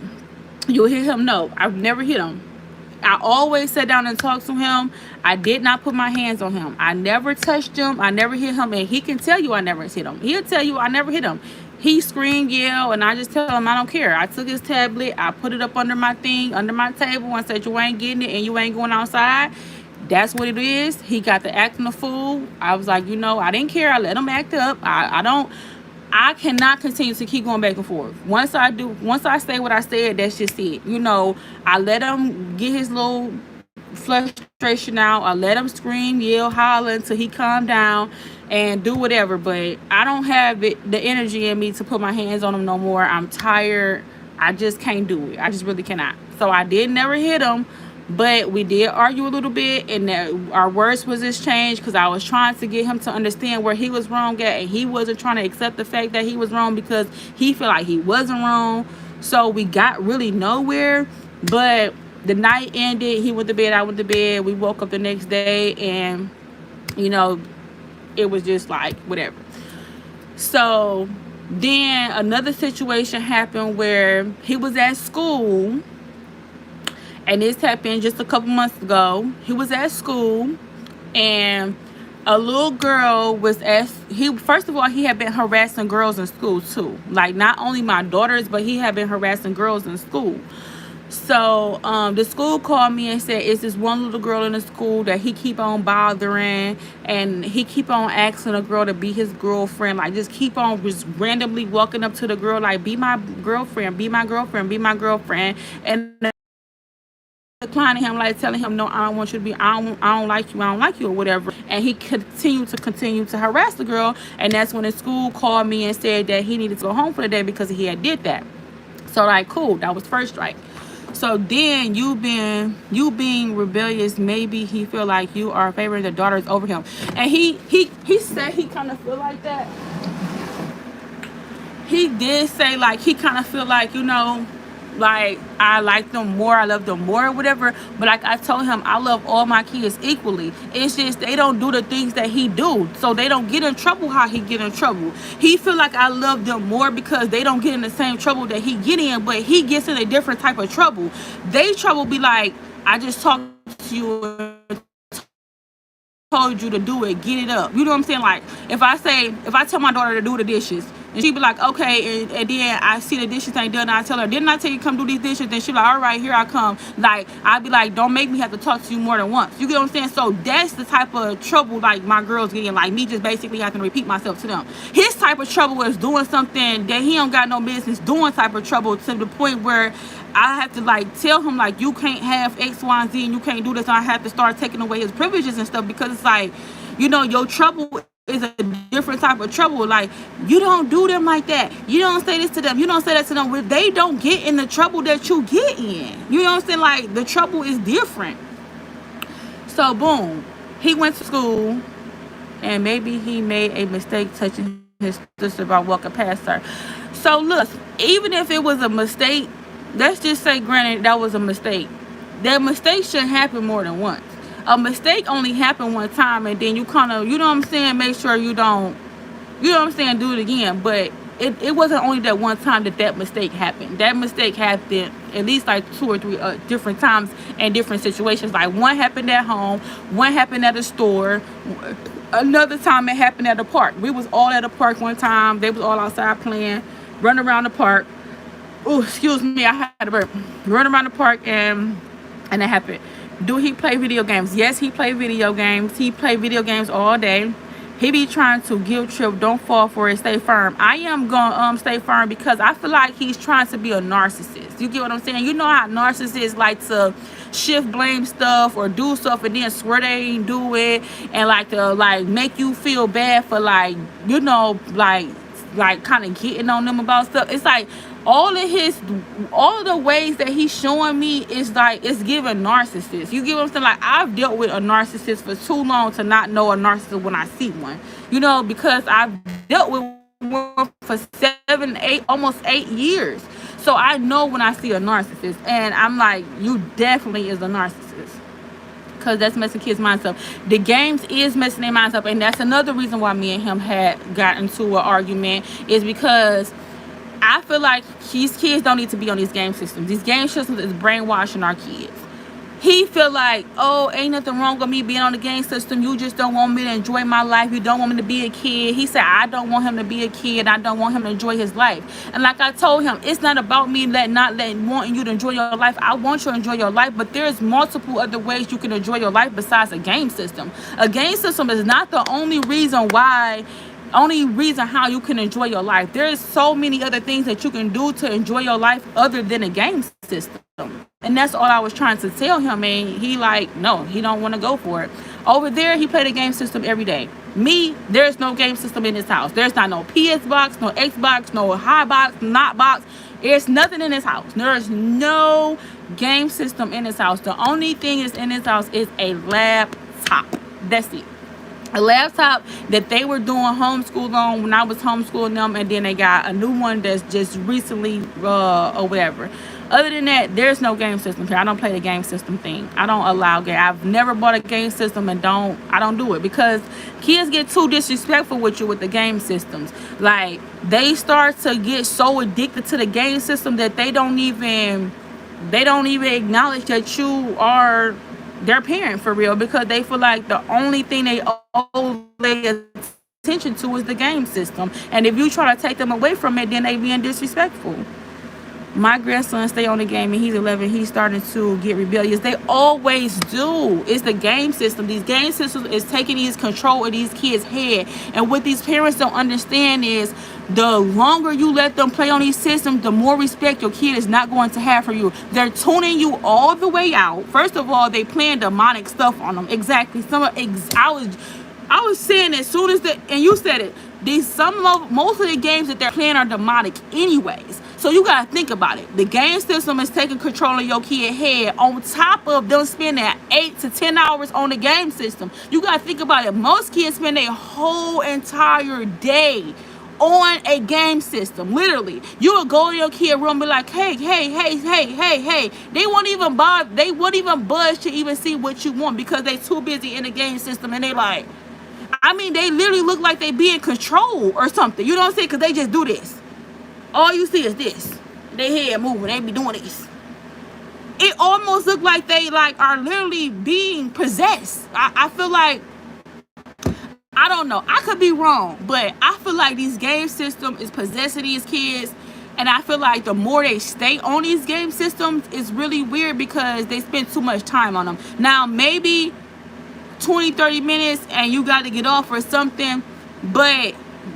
you hit him? No, I've never hit him. I always sat down and talked to him. I did not put my hands on him. I never touched him. I never hit him. And he can tell you I never hit him. He'll tell you I never hit him. He screamed, yelled, and I just tell him I don't care. I took his tablet. I put it up under my thing, under my table, and said, you ain't getting it and you ain't going outside. That's what it is. He got to acting a fool. I was like, I didn't care. I let him act up. I cannot continue to keep going back and forth. Once I say what I said, that's just it. I let him get his little frustration out. I let him scream, yell, holler until he calmed down and do whatever. But I don't have the energy in me to put my hands on him no more. I'm tired. I just can't do it. I just really cannot. So I did never hit him. But we did argue a little bit, and our words was exchanged because I was trying to get him to understand where he was wrong at, and he wasn't trying to accept the fact that he was wrong because he felt like he wasn't wrong. So we got really nowhere. But the night ended. He went to bed. I went to bed. We woke up the next day, and it was just like whatever. So then another situation happened where he was at school. And this happened just a couple months ago. He was at school and a little girl was first of all, he had been harassing girls in school too. Like not only my daughters, but he had been harassing girls in school. So the school called me and said, it's this one little girl in the school that he keep on bothering, and he keep on asking a girl to be his girlfriend. Like just keep on just randomly walking up to the girl like, be my girlfriend, be my girlfriend, be my girlfriend. And declining him, like telling him, no, I don't want you to be, I don't like you or whatever. And he continued to harass the girl. And that's when the school called me and said that he needed to go home for the day because he had did that. So like, cool, that was first strike. So then you being rebellious, maybe he feel like you are favoring the daughters over him. And he said he kind of feel like that. he did say like he kind of feel like, you know, like I like them more, I love them more, or whatever. But like I told him, I love all my kids equally. It's just they don't do the things that he do, so they don't get in trouble how he get in trouble. He feel like I love them more because they don't get in the same trouble that he get in, but he gets in a different type of trouble. They trouble be like, I just talked to you and told you to do it, get it up. You know what I'm saying? Like if I tell my daughter to do the dishes and she be like, okay, and then I see the dishes ain't done, and I tell her, didn't I tell you to come do these dishes? Then she like, all right, here I come. Like I'd be like, don't make me have to talk to you more than once. You get what I'm saying? So that's the type of trouble like my girls get in, like me just basically having to repeat myself to them. His type of trouble is doing something that he don't got no business doing, type of trouble, to the point where I have to like tell him like, you can't have X, Y, and Z, and you can't do this. And I have to start taking away his privileges and stuff, because it's like, you know, your trouble is a different type of trouble. Like you don't do them like that. You don't say this to them. You don't say that to them. They don't get in the trouble that you get in. You know what I'm saying? Like the trouble is different. So boom, he went to school, and maybe he made a mistake touching his sister by walking past her. So look, even if it was a mistake, let's just say granted that was a mistake. That mistake shouldn't happen more than once. A mistake only happened one time, and then you kind of, you know what I'm saying, make sure you don't, you know what I'm saying, do it again. But it wasn't only that one time that mistake happened. That mistake happened at least like 2 or 3 different times in different situations. Like one happened at home, one happened at a store, another time it happened at a park. We was all at a park one time. They was all outside playing, running around the park. Oh, excuse me, I had a burp. Run around the park, and it happened. Do he play video games? Yes, he play video games. He play video games all day. He be trying to guilt trip, don't fall for it, stay firm. I am gonna stay firm because I feel like he's trying to be a narcissist. You get what I'm saying? You know how narcissists like to shift blame stuff or do stuff and then swear they ain't do it, and like to like make you feel bad for like, you know, like kind of getting on them about stuff. It's like all the ways that he's showing me is like, it's giving narcissist. You get what I'm saying? Like I've dealt with a narcissist for too long to not know a narcissist when I see one, you know, because I've dealt with one for 7, 8, almost 8 years. So I know when I see a narcissist, and I'm like, you definitely is a narcissist, because that's messing kids' minds up. The games is messing their minds up, and that's another reason why me and him had got into an argument, is because I feel like these kids don't need to be on these game systems. These game systems is brainwashing our kids. He feel like, oh, ain't nothing wrong with me being on the game system. You just don't want me to enjoy my life. You don't want me to be a kid. He said, I don't want him to be a kid. I don't want him to enjoy his life. And like I told him, it's not about me wanting you to enjoy your life. I want you to enjoy your life, but there's multiple other ways you can enjoy your life besides a game system. A game system is not the only reason how you can enjoy your life. There's so many other things that you can do to enjoy your life other than a game system. And that's all I was trying to tell him, and he like, no, he don't want to go for it. Over there, he played a game system every day. Me, there's no game system in this house. There's not no PS box, no Xbox, no high box, not box. There's nothing in this house. There's no game system in this house. The only thing is in this house is a laptop. That's it. A laptop that they were doing homeschool on when I was homeschooling them, and then they got a new one that's just recently or whatever. Other than that, there's no game system here. I don't play the game system thing. I don't allow game. I've never bought a game system, and I don't do it, because kids get too disrespectful with you with the game systems. Like they start to get so addicted to the game system that they don't even acknowledge that you are their parent for real, because they feel like the only thing they owe their attention to is the game system. And if you try to take them away from it, then they being disrespectful. My grandson stay on the game, and he's 11. He's starting to get rebellious. They always do. It's the game system. These game systems is taking these control of these kids' head. And what these parents don't understand is the longer you let them play on these systems, the more respect your kid is not going to have for you. They're tuning you all the way out. First of all, they playing demonic stuff on them. Exactly. I was saying as soon as and you said it, most of the games that they're playing are demonic anyways. So you gotta think about it. The game system is taking control of your kid's head, on top of them spending 8 to 10 hours on the game system. You gotta think about it. Most kids spend their whole entire day on a game system. Literally, you would go in your kid room and be like, hey, hey, hey, hey, hey, hey. They won't even bother. They won't even budge to even see what you want because they too busy in the game system. And they like, I mean, they literally look like they be in control or something. You know what I'm saying? Because they just do this. All you see is this. Their head moving. They be doing this. It almost look like they like are literally being possessed. I feel like, I don't know, I could be wrong, but I feel like these game system is possessing these kids. And I feel like the more they stay on these game systems, it's really weird because they spend too much time on them. Now maybe 20-30 minutes and you got to get off or something, but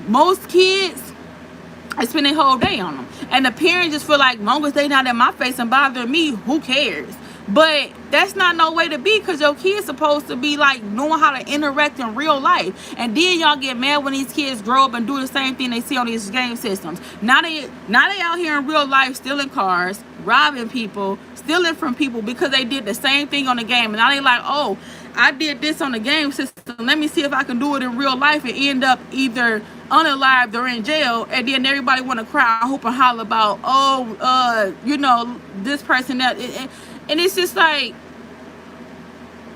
most kids, I spend a whole day on them. And the parents just feel like, long as they not in my face and bothering me, who cares? But that's not no way to be, because your kid's supposed to be like knowing how to interact in real life. And then y'all get mad when these kids grow up and do the same thing they see on these game systems. Now they out here in real life stealing cars, robbing people, stealing from people because they did the same thing on the game. And now they like, oh, I did this on the game system. Let me see if I can do it in real life and end up either unalived or in jail. And then everybody want to cry, hoop and holler about, oh, you know, this person that. And it's just like,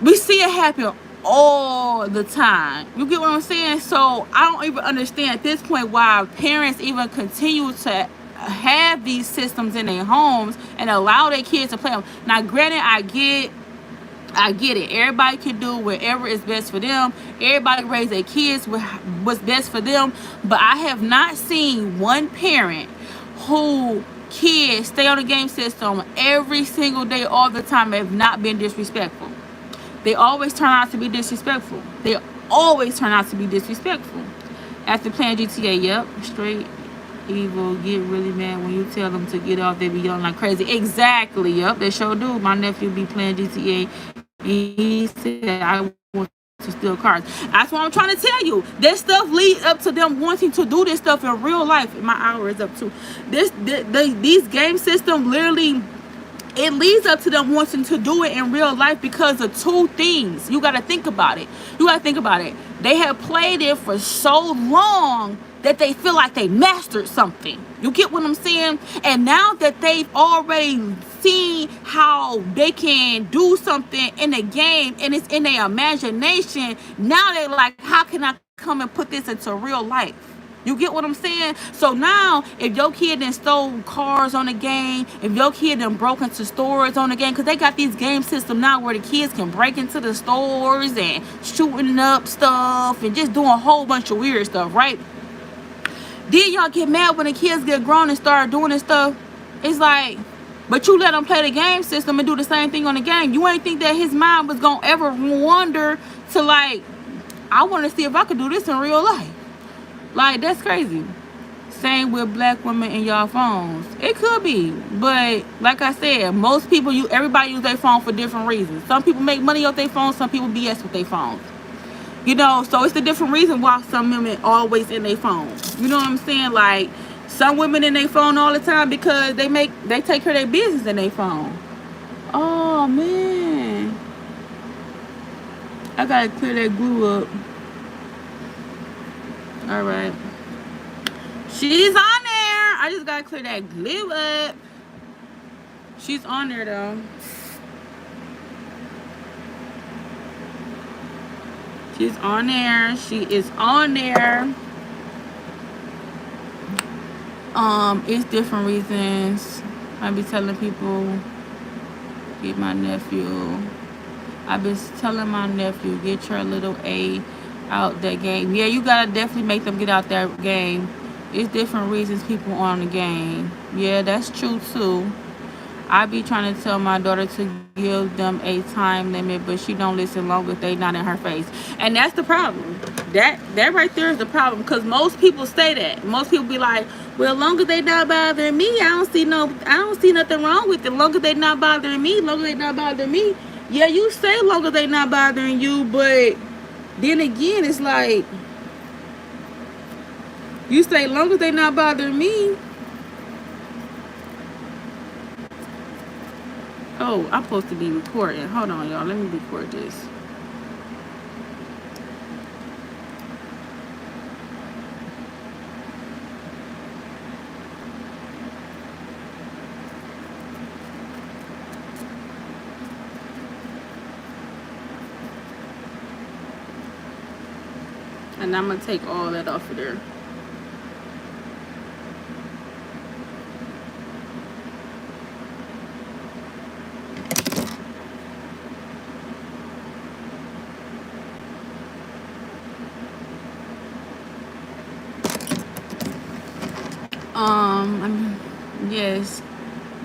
we see it happen all the time. You get what I'm saying? So I don't even understand at this point why parents even continue to have these systems in their homes and allow their kids to play them. Now, granted, I get it. Everybody can do whatever is best for them. Everybody raise their kids with what's best for them. But I have not seen one parent who kids stay on the game system every single day, all the time, have not been disrespectful. They always turn out to be disrespectful. After playing GTA, yep, straight evil, get really mad when you tell them to get off, they be yelling like crazy. Exactly, yep, they sure do. My nephew be playing GTA. He said, I want to steal cars. That's what I'm trying to tell you. This stuff leads up to them wanting to do this stuff in real life. My hour is up too. These game systems literally, it leads up to them wanting to do it in real life because of two things. You got to think about it. They have played it for so long that they feel like they mastered something. You get what I'm saying? And now that they've already seen how they can do something in a game and it's in their imagination, now they're like, how can I come and put this into real life? You get what I'm saying? So now, if your kid done stole cars on the game, if your kid done broke into stores on the game, because they got these game systems now where the kids can break into the stores and shooting up stuff and just doing a whole bunch of weird stuff, right? Then y'all get mad when the kids get grown and start doing this stuff. It's like, but you let them play the game system and do the same thing on the game. You ain't think that his mind was going to ever wander to like, I want to see if I could do this in real life. Like, that's crazy. Same with black women in y'all phones. It could be. But like I said, most people, everybody use their phone for different reasons. Some people make money off their phones. Some people BS with their phones. You know, so it's a different reason why some women always in their phone. You know what I'm saying? Like, some women in their phone all the time because they take care of their business in their phone. Oh, man. I gotta clear that glue up. All right. She's on there. I just gotta clear that glue up. She's on there, though. She's on there. She is on there. It's different reasons. I be telling people, get my nephew. I've been telling my nephew, get your little A out that game. Yeah, you gotta definitely make them get out that game. It's different reasons people on the game. Yeah, that's true too. I be trying to tell my daughter to give them a time limit, but she don't listen long if they not in her face. And that's the problem. That right there is the problem, because most people say that. Most people be like, well, long as they not bothering me, I don't see nothing wrong with it. Long as they not bothering me, Yeah, you say long as they not bothering you, but then again, it's like, you say long as they not bothering me. Oh, I'm supposed to be recording. Hold on, y'all. Let me record this. And I'm gonna take all that off of there. Yes,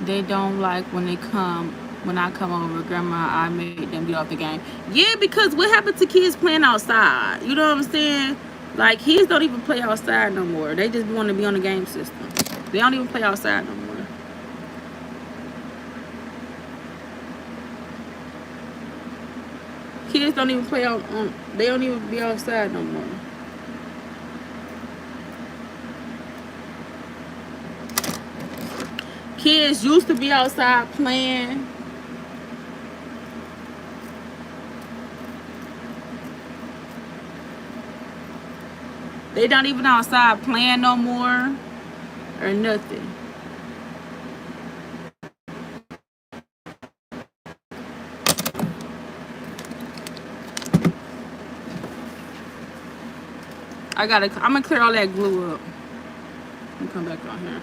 they don't like when I come over, grandma, I made them get off the game. Yeah, because what happened to kids playing outside? You know what I'm saying? Like, kids don't even play outside no more. They just want to be on the game system. They don't even play outside no more. Kids don't even play they don't even be outside no more. Kids used to be outside playing. They not even outside playing no more or nothing. I'm gonna clear all that glue up. Let me come back on here.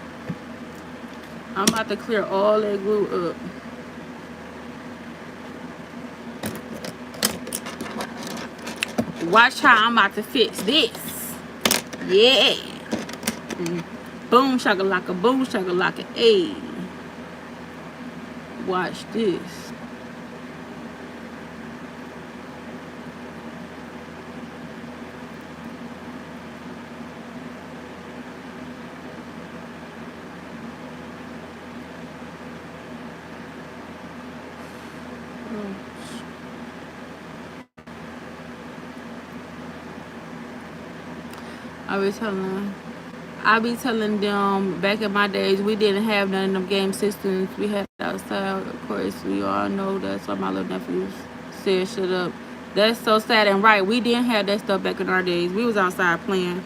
I'm about to clear all that glue up. Watch how I'm about to fix this. Yeah. Boom shakalaka, boom shakalaka. Ayy. Watch this. I be telling them back in my days we didn't have none of them game systems we had outside. Of course, we all know that's why my little nephews said shut up. That's so sad and right. We didn't have that stuff back in our days. We was outside playing.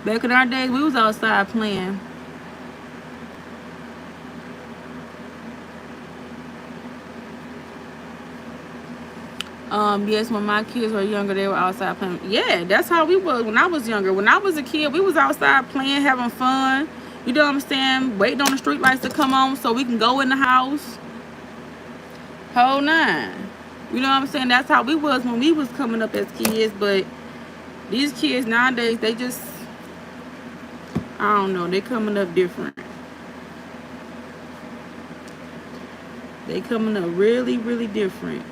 Back in our days, we was outside playing. Yes, when my kids were younger, they were outside playing. Yeah, that's how we was when I was younger. When I was a kid, we was outside playing, having fun. You know what I'm saying? Waiting on the street lights to come on so we can go in the house. Whole nine. You know what I'm saying? That's how we was when we was coming up as kids. But these kids nowadays, they just, I don't know, they coming up different. They coming up really, really different.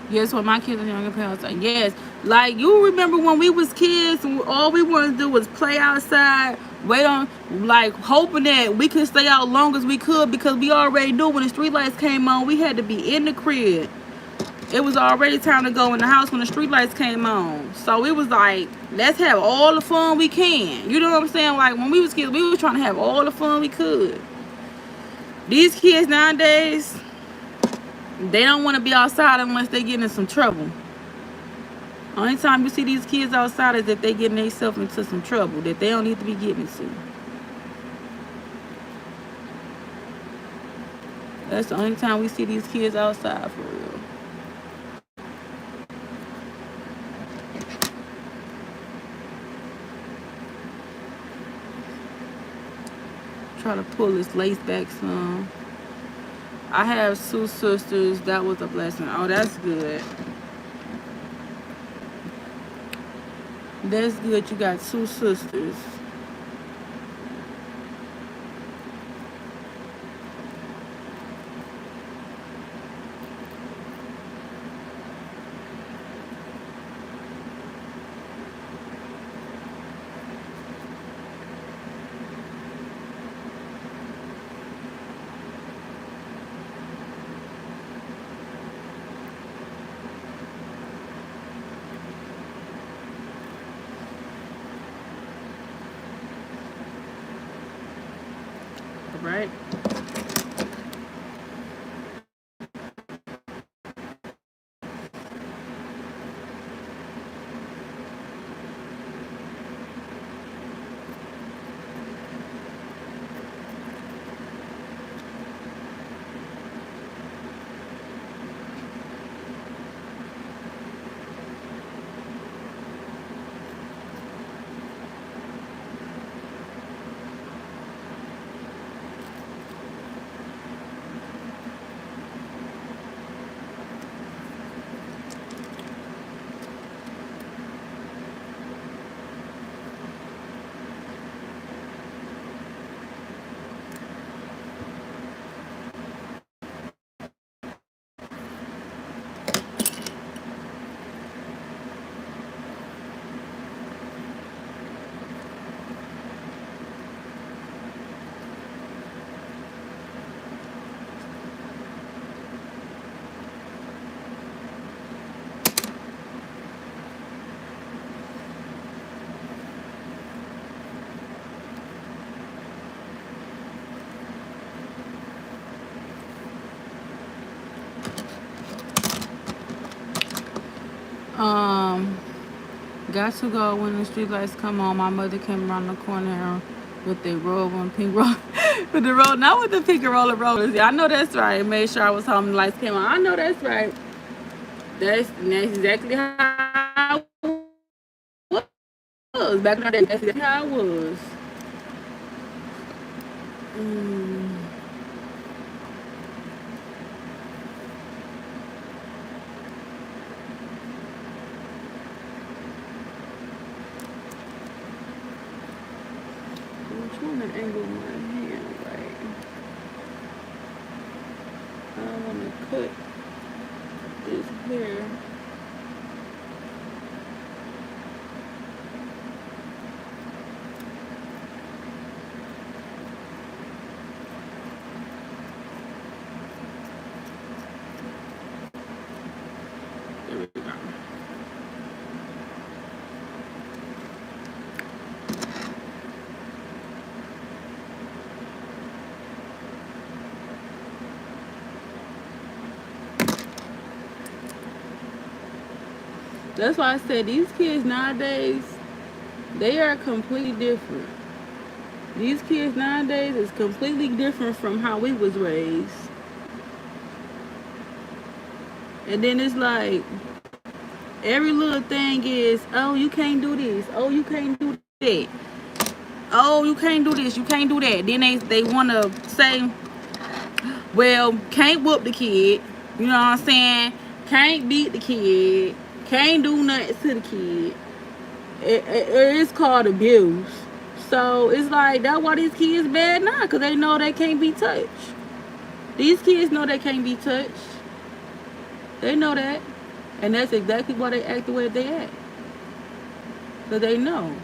Yes, when my kids were younger, parents like, yes. Like, you remember when we was kids, and all we wanted to do was play outside, wait on, like, hoping that we could stay out long as we could because we already knew when the street lights came on, we had to be in the crib. It was already time to go in the house when the street lights came on. So it was like, let's have all the fun we can. You know what I'm saying? Like, when we was kids, we was trying to have all the fun we could. These kids nowadays, they don't want to be outside unless they get in some trouble. Only time you see these kids outside is if they getting themselves into some trouble that they don't need to be getting into. That's the only time we see these kids outside for real. Try to pull this lace back some. I have 2 sisters. That was a blessing. Oh, that's good. That's good. You got 2 sisters. right? Got to go when the street lights come on. My mother came around the corner with the robe on pink roll. With the roll, not with the pink and rollers. Yeah, I know that's right. Made sure I was home and the lights came on. I know that's right. That's exactly how it was. Back in the day, that's exactly how it was. I'm trying to angle my hand right. I don't want to cut this hair. There we go. That's why I said these kids nowadays, they are completely different. These kids nowadays is completely different from how we was raised. And then it's like every little thing is, oh, you can't do this. Oh, you can't do that. Oh, you can't do this. You can't do that. Then they want to say, well, can't whoop the kid. You know what I'm saying? Can't beat the kid. Can't do nothing to the kid. It's called abuse. So it's like, that's why these kids bad now, because they know they can't be touched. These kids know they can't be touched. They know that. And that's exactly why they act the way they act. Because they know.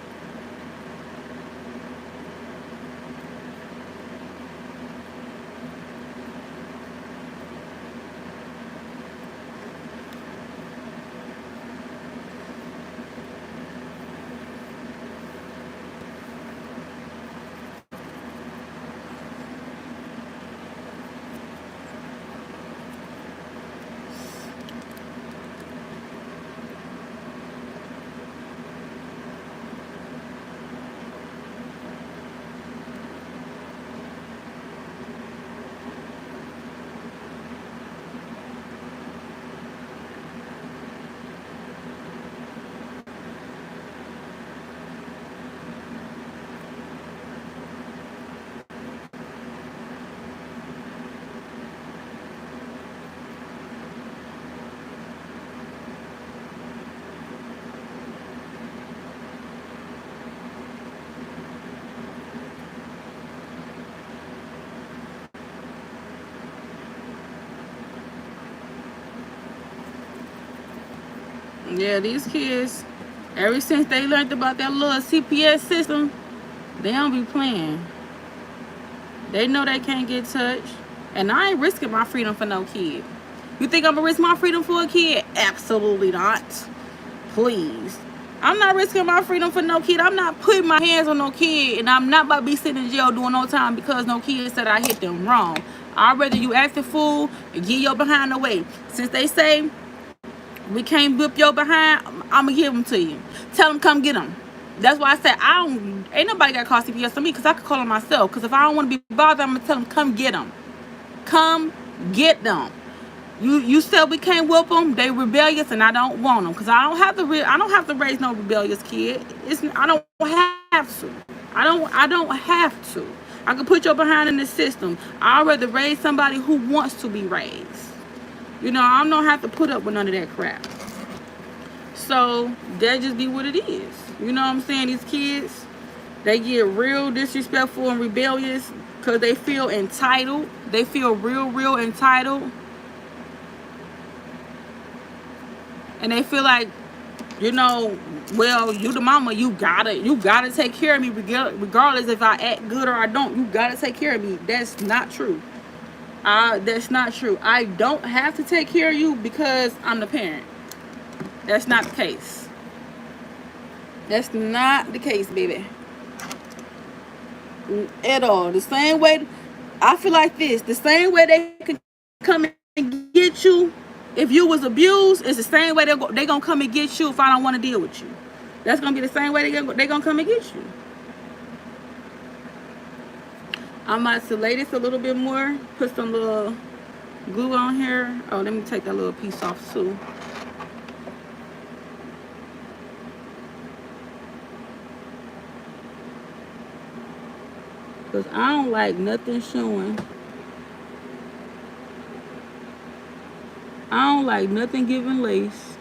Yeah, these kids, ever since they learned about that little CPS system, they don't be playing. They know they can't get touched. And I ain't risking my freedom for no kid. You think I'm gonna risk my freedom for a kid? Absolutely not. Please. I'm not risking my freedom for no kid. I'm not putting my hands on no kid, and I'm not about to be sitting in jail doing no time because no kid said I hit them wrong. I'd rather you act a fool and get your behind away. Since they say we can't whip your behind, I'm gonna give them to you. Tell them come get them. That's why I said ain't nobody got to call CPS on me because I could call them myself. Because if I don't want to be bothered, I'm gonna tell them come get them. Come get them. You said we can't whoop them. They rebellious, and I don't want them because I don't have to raise no rebellious kid. I don't have to. I don't have to. I can put your behind in the system. I'd rather raise somebody who wants to be raised. You know, I don't have to put up with none of that crap. So that just be what it is. You know what I'm saying? These kids, they get real disrespectful and rebellious because they feel entitled. They feel real entitled. And they feel like, you know, well, you the mama, you gotta take care of me regardless if I act good or I don't. You gotta take care of me. That's not true. That's not true. I don't have to take care of you because I'm the parent. That's not the case. That's not the case, baby. At all. The same way, I feel like this. The same way they can come and get you if you was abused, it's the same way they're gonna come and get you if I don't want to deal with you. That's gonna be the same way they're gonna come and get you. I might selate this a little bit more. Put some little glue on here. Oh, let me take that little piece off too. Because I don't like nothing showing. I don't like nothing giving lace.